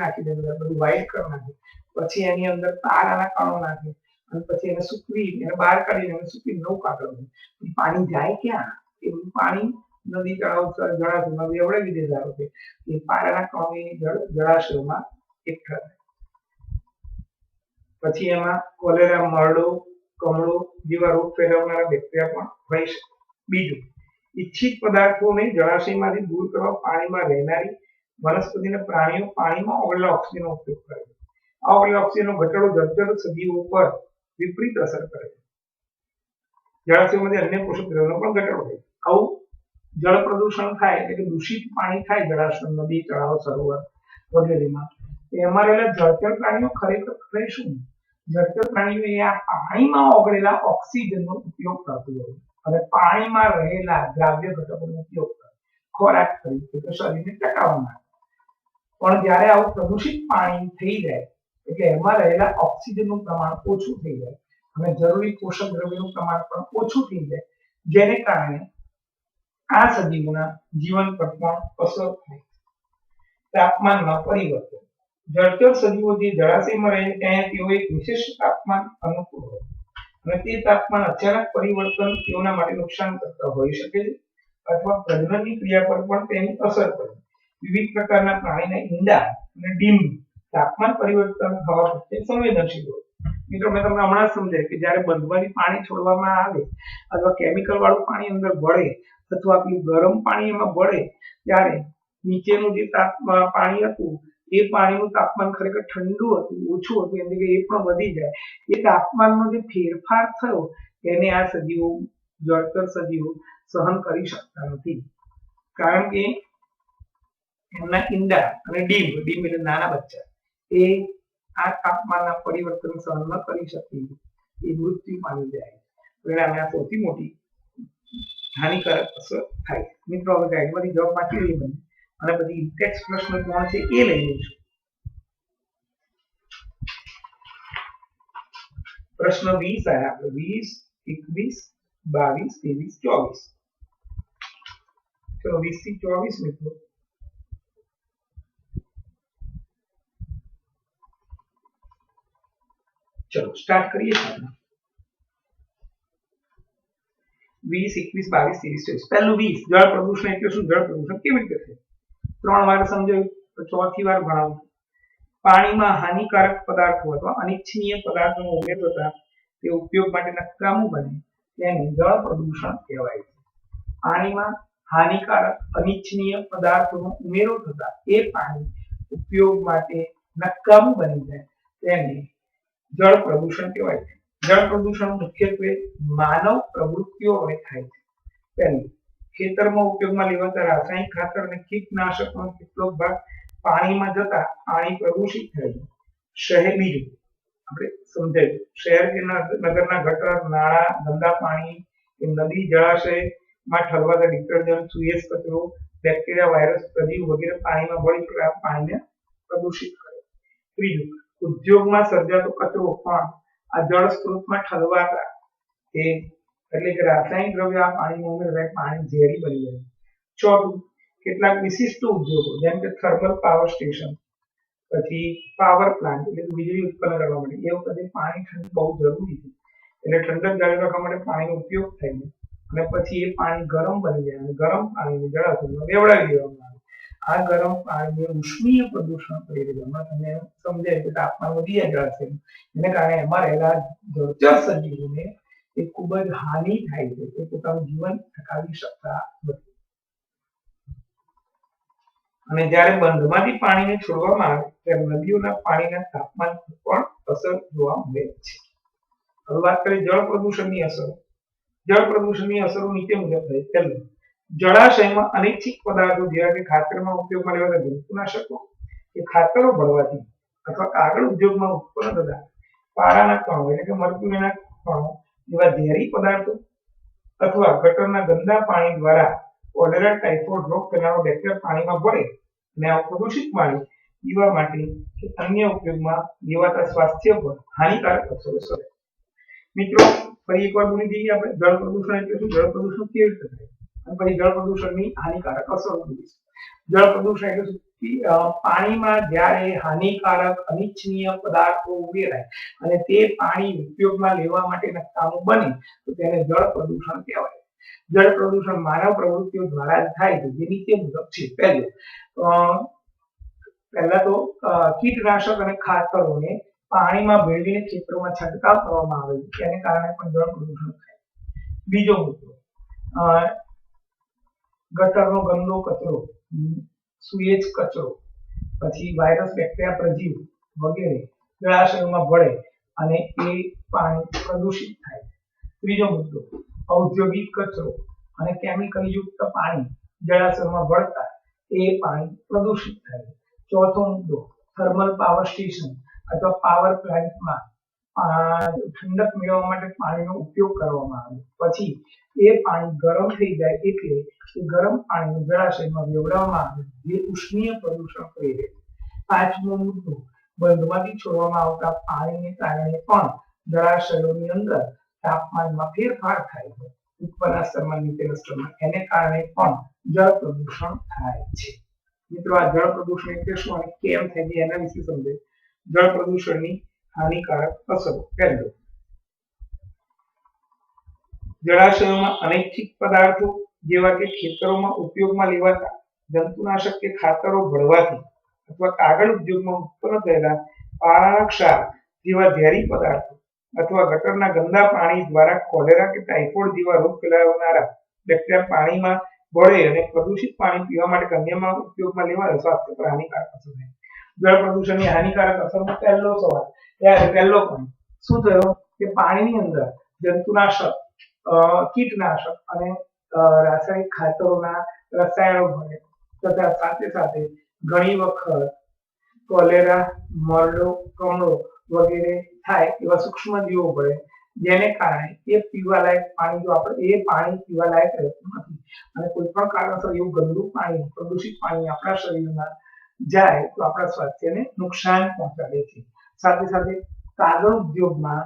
નાખી દે, બધું વ્હાઈટ કરી નાખે, પછી એની અંદર પારાના કણો નાખે અને પછી એને સૂકવી એને બહાર કાઢીને એને સૂકવી નવું કાગળ બને. પાણી જાય ક્યાં? એ બધું પાણી નદી તળાવ જળાશયમાં વેવડાવી દે. ધારો કે એ પારાના કણો જળાશયોમાં એકઠા થાય. પછી એમાં કોલેરા, મરડો, કમળો જેવા રોગ ફેલાવનારા બેક્ટેરિયા પણ હોઈ શકે. બીજું, ઇચ્છિત પદાર્થોને જળાશયમાંથી દૂર કરવા પાણીમાં રહેનારી વનસ્પતિના પ્રાણીઓ પાણીમાં ઓગળેલા ઓક્સિજનનો ઉપયોગ કરે છે. આ ઓગળેલા ઓક્સિજનનો ઘટાડો જળચર સજીવો પર વિપરીત અસર કરે છે. જળાશયમાંથી અન્ય પોષક દ્રવ્યોનો પણ ઘટાડો થાય. આવું જળ પ્રદૂષણ થાય એટલે કે દૂષિત પાણી થાય જળાશય, નદી, તળાવ, સરોવર વગેરેમાં, એમાં રહેલા જળચર પ્રાણીઓ ખરેખર કરે શું? જળચર પ્રાણીઓ એ આ પાણીમાં ઓગળેલા ઓક્સિજનનો ઉપયોગ કરતું હોય અને પાણીમાં રહેલા દ્રાવ્ય ઘટકોનો ઉપયોગ કરે ખોરાક તરીકે કે શરીરને ટકાવવા માટે. પણ જ્યારે આવું પ્રદૂષિત પાણી થઈ જાય એટલે એમાં રહેલા ઓક્સિજનનું પ્રમાણ ઓછું થઈ જાય અને જરૂરી પોષક દ્રવ્યનું પ્રમાણ પણ ઓછું થઈ જાય, જેને કારણે આ સજીવોના જીવન પર પણ અસર થાય. તાપમાનમાં પરિવર્તન. જળચર સજીવો જે જળાશયમાં રહે ત્યાં તેઓ એક વિશેષ તાપમાન અનુકૂળ હોય અને તે તાપમાન અચાનક પરિવર્તન તેઓના માટે નુકસાન કરતા હોઈ શકે છે અથવા પ્રજનનની ક્રિયા પર પણ તેની અસર પડે. વિવિધ પ્રકારના પ્રાણીના ઈંડા અને ડીંબ તાપમાન પરિવર્તન થવા પ્રત્યે સંવેદનશીલ હોય. મિત્રો, મેં તમને હમણાં સમજાય કે જ્યારે બંધમાંથી પાણી છોડવામાં આવે અથવા કેમિકલ વાળું પાણી અંદર ભળે અથવા પેલું ગરમ પાણી એમાં ભળે ત્યારે નીચેનું જે પાણી હતું એ પાણીનું તાપમાન ખરેખર ઠંડુ હતું, ઓછું હતું, એટલે કે એ પણ વધી જાય. એ તાપમાનમાં જે ફેરફાર થયો એને આ સજીવો, જળચર સજીવો સહન કરી શકતા નથી, કારણ કે એમના ઈંડા અને ડીંબ એટલે નાના બચ્ચા એ આ તાપમાનના પરિવર્તન સહન ન કરી શકે, એ મૃત્યુ પામી જાય. પરિણામે આ સૌથી મોટી હાનિકારક અસર થાય. મિત્રો, હવે ગાઈડમાંથી જવાબ વાંચી લઈએ બને અને પછી ટેક્સ્ટ પ્રશ્ન કોણ છે એ લઈ લઈશું. પ્રશ્ન 20 આયા આપણે 20, 21, 22, 23, 24. चलो 20 થી 24 મિત્રો. चलो स्टार्ट करिए. 20, 21, 22, 23, 24. પહેલું 20 જળ પ્રદૂષણ એટલે શું? જળ પ્રદૂષણ કેવી રીતે થાય? 3 વાર સમજાયું તો ચોથી વાર ભણાવું. પાણીમાં હાનિકારક પદાર્થો અથવા અનિચ્છનીય પદાર્થોનો ઉમેરો થતા તે ઉપયોગ માટે નકામું બને તેને જળ પ્રદૂષણ કહેવાય છે. પાણીમાં હાનિકારક અનિચ્છનીય પદાર્થોનો ઉમેરો થતા એ પાણી ઉપયોગ માટે નકામું બની જાય તેને જળ પ્રદૂષણ કહેવાય છે. જળ પ્રદૂષણ મુખ્યત્વે માનવ પ્રવૃત્તિઓ વડે થાય છે. પહેલું, ખેતરમાં ઉપયોગમાં લેવાતા રાસાયણિક ખાતર અને કીટનાશકનો કેટલોક ભાગ પાણીમાં જતા પાણી પ્રદૂષિત થાય છે. બીજું આપણે સમજાયું, શહેર કે નગરના ગટર, નાળા, ગંદા પાણી કે નદી, જળાશયમાં ઠલવાતા ડિટર્જન્ટ, સુએજ કચરો, બેક્ટેરિયા, વાયરસ, પ્રજીવ વગેરે પાણીમાં ભળી પાણીને પ્રદૂષિત કરે. ત્રીજું, ઉદ્યોગમાં સર્જાતો કચરો પણ આ જળ સ્ત્રોતમાં ઠલવાતા તે એટલે કે રાસાયણિક દ્રવ્ય આ પાણીમાં ઉમેરાય પાણી ઝેરી બની જાય. ચોથું, કેટલાક વિશિષ્ટ ઉદ્યોગો જેમ કે થર્મલ પાવર સ્ટેશન, પછી પાવર પ્લાન્ટ એટલે વીજળી ઉત્પન્ન કરવા માટે એ વખતે પાણી ઠંડુ બહુ જરૂરી છે એટલે ઠંડક જાળવી રાખવા માટે પાણીનો ઉપયોગ થાય છે અને પછી એ પાણી ગરમ બની જાય અને ગરમ પાણીને જળાશયમાં વેવડાવી દેવામાં આવે. આ ગરમ પાણીને ઉષ્મીય પ્રદૂષણ કરી દેવામાં તમને સમજાય કે તાપમાન વધી જાય જળાશય એને કારણે એમાં રહેલા જળચર સજીવોને એ ખૂબ જ હાનિ થાય છે, તે પોતાનું જીવન ટકાવી શકતા નથી. અને જ્યારે બંધમાંથી પાણીને છોડવામાં આવે ત્યારે નદીઓના પાણીના તાપમાન પર પણ અસર જોવા મળે છે. હવે વાત કરીએ જળ પ્રદૂષણની અસરો. જળ પ્રદૂષણની અસરો નીચે મુજબ થાય. પહેલું, જળાશયમાં અનૈચ્છિક પદાર્થો જેવા કે ખાતરમાં ઉપયોગમાં લેવાતા જંતુનાશકો કે ખાતરો ભળવાથી અથવા કાગળ ઉદ્યોગમાં ઉત્પન્ન થતા પારાના કણો એટલે કે મર્ક્યુરીના કણો જેવા ઝેરી પદાર્થો અથવા ગટરના ગંદા પાણી દ્વારા કોલેરા, ટાઇફોઇડ રોગ ફેલાવનારો બેક્ટેરિયા પાણીમાં ભળે અને આ પ્રદૂષિત પાણી પીવા માટે કે અન્ય ઉપયોગમાં લેવાતા સ્વાસ્થ્ય પર હાનિકારક અસરો કરે. મિત્રો ફરી એકવાર બોલી દઈએ આપણે જળ પ્રદૂષણ એટલે શું, જળ પ્રદૂષણ કેવી રીતે થાય અને પછી જળ પ્રદૂષણની હાનિકારક અસરો બોલીશું. જળ પ્રદૂષણ એટલે શું? પાણીમાં જ્યારે હાનિકારક અનિચ્છનીય પદાર્થો ઉમેરાય અને તે પાણી ઉપયોગમાં લેવા માટે નકામું બને તો તેને જળ પ્રદૂષણ કહેવાય. જળ પ્રદૂષણ માનવ પ્રવૃત્તિઓ દ્વારા થાય છે જે નીચે મુજબ છે. પહેલા તો કીટનાશક અને ખાતરોને પાણીમાં ભેળવીને ખેતરોમાં છંટકાવ કરવામાં આવે છે તેને કારણે પણ જળ પ્રદૂષણ થાય. બીજો મુદ્દો, ગટરનો ગંદો કચરો, સુએજ કચરો, પછી વાયરસ, બેક્ટેરિયા, પ્રજીવ વગેરે જળાશયોમાં ભળે અને એ પાણી પ્રદૂષિત થાય. ત્રીજો મુદ્દો, ઔદ્યોગિક કચરો અને કેમિકલ યુક્ત પાણી જળાશયોમાં ભળતા એ પાણી પ્રદૂષિત થાય. ચોથો મુદ્દો, થર્મલ પાવર સ્ટેશન અથવા પાવર પ્લાન્ટમાં ઠંડક મેળવવા માટે પાણીનો ઉપયોગ કરવામાં આવે પછી એ પાણી ગરમ થઈ જાય એટલે એ ગરમ પાણીને જળાશયમાં વેવડાવવામાં આવે જે ઉષ્મીય પ્રદૂષણ કરી દે. પાંચમો મુદ્દો, બંધમાંથી છોડવામાં આવતા પાણીને કારણે પણ જળાશયોની અંદર તાપમાનમાં ફેરફાર થાય છે, ઉપરના સ્તરમાં નીચેના સ્તરમાં, એને કારણે પણ જળ પ્રદૂષણ થાય છે. મિત્રો આ જળ પ્રદૂષણ એટલે શું અને કેમ થાય છે એના વિશે સમજે. જળ પ્રદૂષણની હાનિકારક અસરો. પહેલું, જળાશયોમાં અનૈચ્છિક પદાર્થો જેવા કે ખેતરોમાં ઉપયોગમાં લેવાતા જંતુનાશક કે ખાતરો ભળવાથી અથવા કાગળ ઉદ્યોગમાં ઉત્પન્ન થયેલા પારાના ક્ષાર જેવા ઝેરી પદાર્થો અથવા ગટરના ગંદા પાણી દ્વારા કોલેરા કે ટાઇફોઇડ જેવા રોગ ફેલાવનારા બેક્ટેરિયા પાણીમાં ભળે અને પ્રદૂષિત પાણી પીવા માટે અન્યમાં ઉપયોગમાં લેવાતા સ્વાસ્થ્ય પર હાનિકારક અસર થાય. જળ પ્રદૂષણની હાનિકારક અસરનો પહેલો સવાલ, પહેલો પોઈન્ટ શું થયો કે પાણીની અંદર જંતુનાશક, કીટનાશક અને રાસાયણિક ખાતરોના રસાયણો ભળે તથા સાથે સાથે ઘણી વખત કોલેરા, મરડો, કમળો વગેરે થાય એવા સૂક્ષ્મજીવો ભળે જેને કારણે એ પીવાલાયક પાણી જો આપણે એ પાણી પીવાલાયક રહેતું નથી અને કોઈ પણ કારણસર એવું ગંદુ પાણી, પ્રદૂષિત પાણી આપણા શરીરમાં જાય તો આપણા સ્વાસ્થ્યને નુકસાન પહોંચાડે છે. સાથે સાથે કાગળ ઉદ્યોગમાં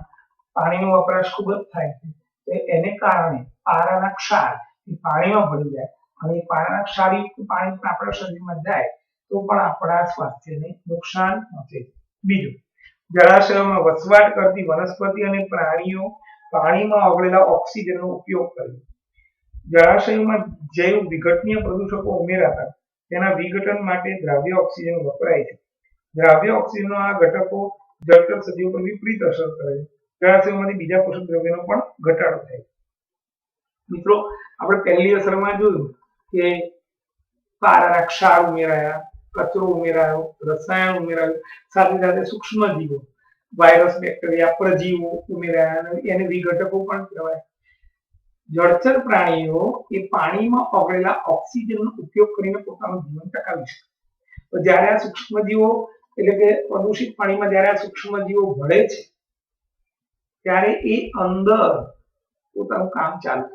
પાણીનો વપરાશ ખૂબ જ થાય છે તો એને કારણે પારાના ક્ષાર એ પાણીમાં ભળી જાય અને એ પારાના ક્ષારયુક્ત પાણી પણ આપણા શરીરમાં જાય તો પણ આપણા સ્વાસ્થ્યને નુકસાન પહોંચે. બીજું, જળાશયોમાં વસવાટ કરતી વનસ્પતિ અને પ્રાણીઓ પાણીમાં ઓગળેલા ઓક્સિજનનો ઉપયોગ કરે. જળાશયોમાં જૈવ વિઘટનીય પ્રદૂષકો ઉમેરાતા તેના વિઘટન માટે દ્રાવ્ય ઓક્સિજન વપરાય છે. દ્રાવ્ય ઓક્સિજનનો આ ઘટકો જળચર સજીવો પર વિપરીત અસર કરે છે. જળાશયોમાંથી બીજા પોષક દ્રવ્યોનો પણ ઘટાડો થાય છે. મિત્રો, આપણે પહેલી અસરમાં જોયું કે પારાના ક્ષાર ઉમેરાયા, કચરો ઉમેરાયો, રસાયણ ઉમેરાયું, સાથે સાથે સૂક્ષ્મ જીવો, વાયરસ, બેક્ટેરિયા, પરજીવો ઉમેરાયા અને એને વિઘટકો પણ કહેવાય. જળચર પ્રાણીઓ એ પાણીમાં ઓગળેલા ઓક્સિજનનો ઉપયોગ કરીને પોતાનું જીવન ટકાવી શકે. તો જ્યારે આ સૂક્ષ્મજીવો એટલે કે પ્રદૂષિત પાણીમાં જ્યારે આ સૂક્ષ્મજીવો ભળે છે ત્યારે એ અંદર પોતાનું કામ ચાલુ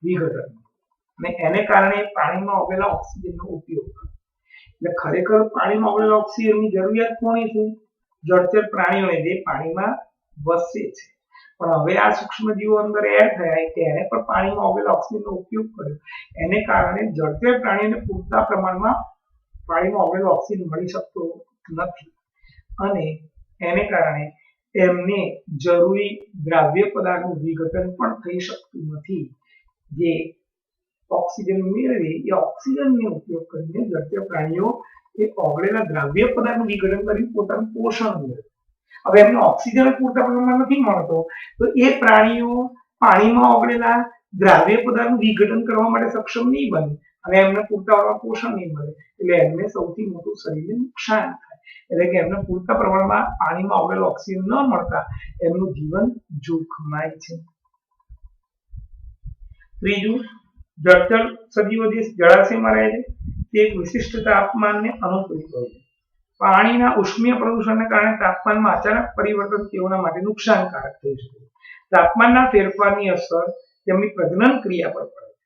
વિઘટન અને એને કારણે પાણીમાં ઓગળેલા ઓક્સિજનનો ઉપયોગ કરે. એટલે ખરેખર પાણીમાં ઓગળેલા ઓક્સિજનની જરૂરિયાત કોની છે? જળચર પ્રાણીઓને જે પાણીમાં વસે છે. પણ હવે આ સૂક્ષ્મજીવો અંદર એડ થયા કે એને પણ પાણીમાં ઓગળેલા ઓક્સિજનનો ઉપયોગ કર્યો, એને કારણે જળચર પ્રાણીઓને પૂરતા પ્રમાણમાં પાણીમાં ઓગળેલો ઓક્સિજન મળી શકતો નથી અને એને કારણે એમને જરૂરી દ્રાવ્ય પદાર્થનું વિઘટન પણ થઈ શકતું નથી. જે ઓક્સિજન મેળવે એ ઓક્સિજનનો ઉપયોગ કરીને જળચર પ્રાણીઓ એ ઓગળેલા દ્રાવ્ય પદાર્થનું વિઘટન કરી પોતાનું પોષણ મેળવે. હવે એમને ઓક્સિજન પૂરતા પ્રમાણમાં નથી મળતો તો એ પ્રાણીઓ પાણીમાં ઓગળેલા દ્રાવ્ય પદાર્થનું વિઘટન કરવા માટે સક્ષમ નહીં બને અને એમને પૂરતા પોષણ નહીં મળે એટલે એમને સૌથી મોટું શરીરને નુકસાન થાય. એટલે કે એમને પૂરતા પ્રમાણમાં પાણીમાં ઓગળેલો ઓક્સિજન ન મળતા એમનું જીવન જોખમાય છે. ત્રીજું, જળચર સજીવો જે જળાશયમાં રહે છે તે એક વિશિષ્ટ તાપમાનને અનુકૂલિત હોય છે. પાણીના ઉષ્મીય પ્રદૂષણને કારણે તાપમાનમાં અચાનક પરિવર્તન તેઓના માટે નુકસાનકારક થઈ શકે છે. તાપમાનના ફેરફારની અસર તેમની પ્રજનન ક્રિયા પર પડે છે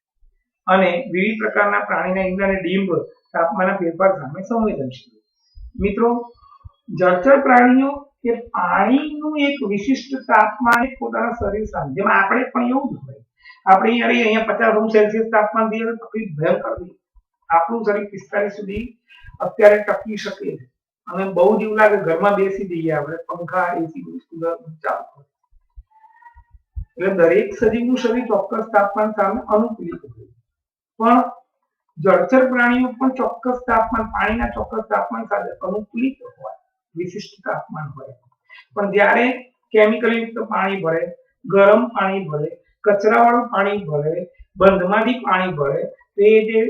અને વિવિધ પ્રકારના પ્રાણીના ઈંડા અને ડીંભ તાપમાનના ફેરફાર સામે સંવેદનશીલ છે. મિત્રો, જળચર પ્રાણીઓ કે પાણીનું એક વિશિષ્ટ તાપમાન પોતાના શરીર સામે, જેમ આપણે પણ એવું જ હોય. આપણે અહીંયા 50°C તાપમાન દઈએ તો તકલીફ ભયંકર થઈ. આપણું શરીર 45 સુધી અત્યારે ટકી શકે છે અને બહુ જ એવું લાગે ઘરમાં બેસી જઈએ આપણે, પંખા, એસી, કુલર ચાલુ. એટલે દરેક સજીવનું શરીર ચોક્કસ તાપમાન સામે અનુકૂલિત હોય. પણ જળચર પ્રાણીઓ પણ ચોક્કસ તાપમાન, પાણીના ચોક્કસ તાપમાન સાથે અનુકૂલિત હોય, વિશિષ્ટ તાપમાન હોય. પણ જ્યારે કેમિકલ યુક્ત પાણી ભળે, ગરમ પાણી ભળે, કચરાવાળું પાણી ભળે, બંધમાંથી પાણી ભળે તો એ જે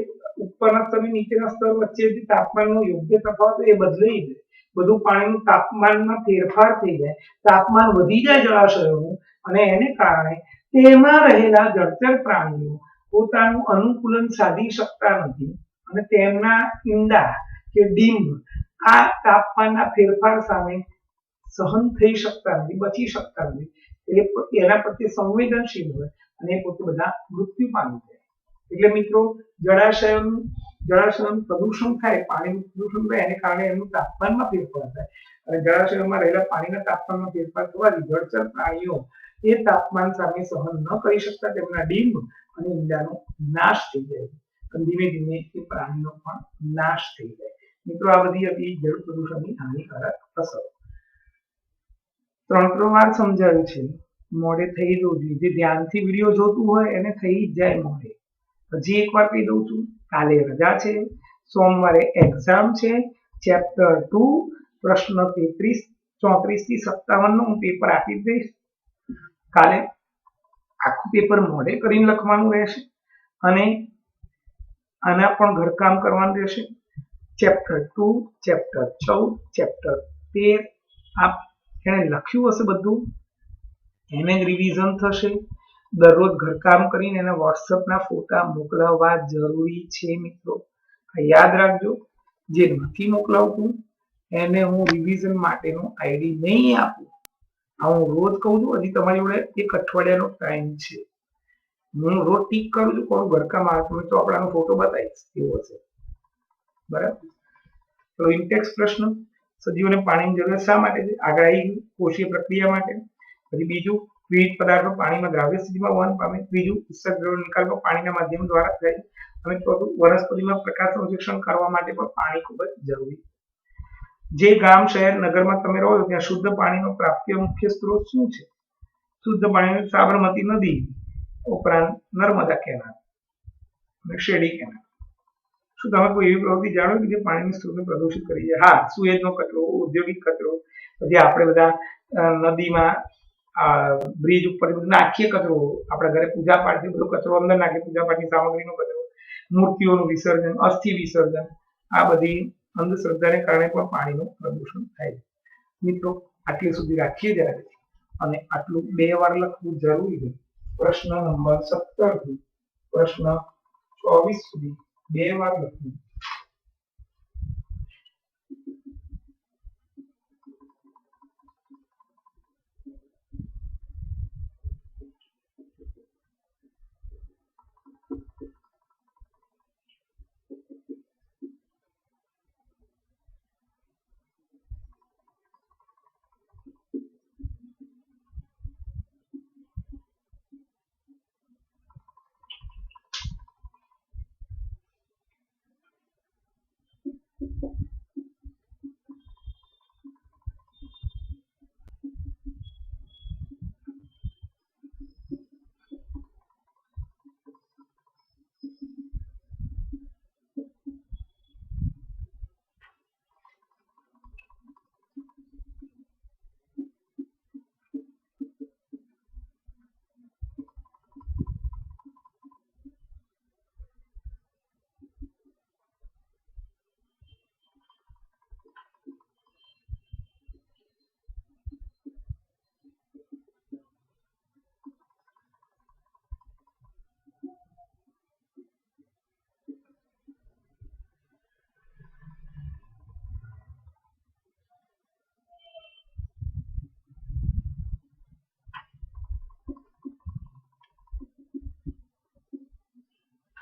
ઉપરના સ્તર અને નીચેના સ્તર વચ્ચે જે તાપમાનનો યોગ્ય તફાવત એ બદલાઈ જાય. બધું પાણીનું તાપમાનમાં ફેરફાર થઈ જાય, તાપમાન વધી જાય જળાશયોનું અને એને કારણે તેમાં રહેલા જળચર પ્રાણીઓ પોતાનું અનુકૂલન સાધી શકતા નથી અને તેમના ઈંડા કે ડીંભ આ તાપમાનના ફેરફાર સામે સહન થઈ શકતા નથી, બચી શકતા નથી. એના પ્રત્યે સંવેદનશીલ હોય અને એ પોતે બધા મૃત્યુ પામી જાય. એટલે મિત્રો, જળાશયનું પ્રદૂષણ થાય, પાણીનું પ્રદૂષણ થાય એને કારણે એનું તાપમાનમાં ફેરફાર થાય અને જળાશયોમાં રહેલા પાણીના તાપમાનમાં ફેરફાર થવાથી જળચર પ્રાણીઓ એ તાપમાન સામે સહન ન કરી શકતા તેમના ડીંભ અને ઈંડાનો નાશ થઈ જાય અને ધીમે ધીમે એ પ્રાણીનો પણ નાશ થઈ જાય. મિત્રો, આ બધી હતી જળ પ્રદૂષણની હાનિકારક અસર. 3 વાર સમજાવ્યું છે, મોડે થઈ જવું જોઈએ. જે ધ્યાનથી વિડીયો જોતું હોય એને થઈ જ જાય મોડે. હજી એકવાર કહી દઉં છું, કાલે રજા છે, સોમવારે એક્ઝામ છે, ચેપ્ટર 2 પ્રશ્ન 34 થી 57 નું હું પેપર આપી દઈશ. કાલે આખું પેપર મોડે કરીને લખવાનું રહેશે અને આના પણ ઘરકામ કરવાનું રહેશે. ચેપ્ટર 2, ચેપ્ટર 14, ચેપ્ટર 13 આપ એને લખ્યું હશે બધું, એને રિવિઝન થશે. દરરોજ ઘરકામ કરીને એના વોટ્સઅપના ફોટા મોકલાવવા જરૂરી છે. મિત્રો, યાદ રાખજો, જે નથી મોકલાવતું એને હું રિવિઝન માટેનો આઈડી નહીં આપું. આ હું રોજ કહું છું, હજી તમારી જોડે 1 અઠવાડિયાનો ટાઈમ છે. હું રોજ ટીક કરું છું, કોણ ઘરકામ આવે તમે ચોપડાનો ફોટો બતાવીશ કેવો હશે. બરાબર? તો ઇન્ટેક્સ પ્રશ્ન, સજીવોને પાણીની જરૂર શા માટે છે? આગાહી કોષીય પ્રક્રિયા માટે. પછી બીજું, વિવિધ પદાર્થો પાણીમાં દ્રાવ્ય સ્થિતિમાં વહન પામે, ત્રીજું ઉત્સર્ગ દ્રવ્ય નિકાલ પણ પાણીના માધ્યમ દ્વારા થાય, અને ચોથું વનસ્પતિમાં પ્રકાશ સંશ્લેષણ કરવા માટે પણ પાણી ખૂબ જ જરૂરી. જે ગામ શહેર નગરમાં તમે રહો છો ત્યાં શુદ્ધ પાણીનો પ્રાપ્ય મુખ્ય સ્ત્રોત શું છે? શુદ્ધ પાણી સાબરમતી નદી ઉપરાંત નર્મદા કેનાલ અને શેરડી કેનાલ. શું તમે કોઈ એવી પ્રવૃત્તિ જાણો કે જે પાણીની સ્ત્રોતને પ્રદૂષિત કરી છે? હા, સુએજનો કચરો, ઔદ્યોગિક કચરો, પછી આપણે બધા નદીમાં બ્રિજ ઉપર નાખીએ કચરો, આપણા ઘરે પૂજા પાઠથી બધો કચરો અંદર નાખીએ, પૂજા પાઠની સામગ્રીનો કચરો, મૂર્તિઓનું વિસર્જન, અસ્થિ વિસર્જન, આ બધી અંધશ્રદ્ધાને કારણે પણ પાણીનું પ્રદૂષણ થાય છે. મિત્રો, આટલી સુધી રાખીએ જ્યારે, અને આટલું 2 વાર લખવું જરૂરી છે. પ્રશ્ન નંબર 17 થી પ્રશ્ન 24 સુધી 2 વાર લખવું.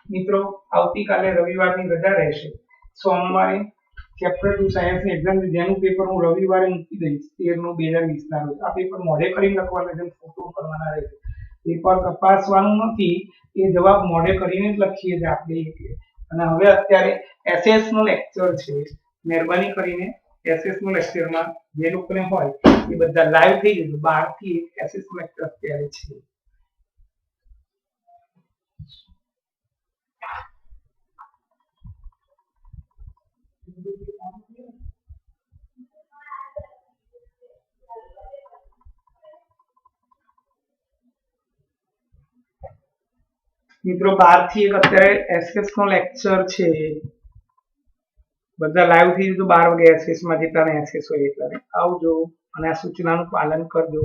મિત્રો, આવતીકાલે રવિવારની રજા રહેશે. સોમવારે ચેપ્ટર 2 સાયન્સની એક્ઝામ છે, જેનું પેપર હું રવિવારે મૂકી દઈશ, 13/9/2020 ના રોજ. આ પેપર મોઢે કરીને લખવાના છે, ફોટો કરવાના રહેશે. પેપર તપાસવાનું નથી, એ જવાબ મોઢે કરીને જ લખીએ છીએ આપણે. અને હવે અત્યારે એસએસ નો લેક્ચર છે. મહેરબાની કરીને એસએસ નો લેક્ચરમાં જે લોકોને હોય એ બધા લાઈવ થઈ જજો. 12 થી 1 એસએસ નો લેક્ચર અત્યારે છે. મિત્રો, 12 થી 1 અત્યારે એસએસ નો લેક્ચર છે. બધા લાઈવ થઈ જજો 12 વાગે. એસએસ માં જેટલાને એસએસ હોય એટલાને આવજો અને આ સૂચનાનું પાલન કરજો.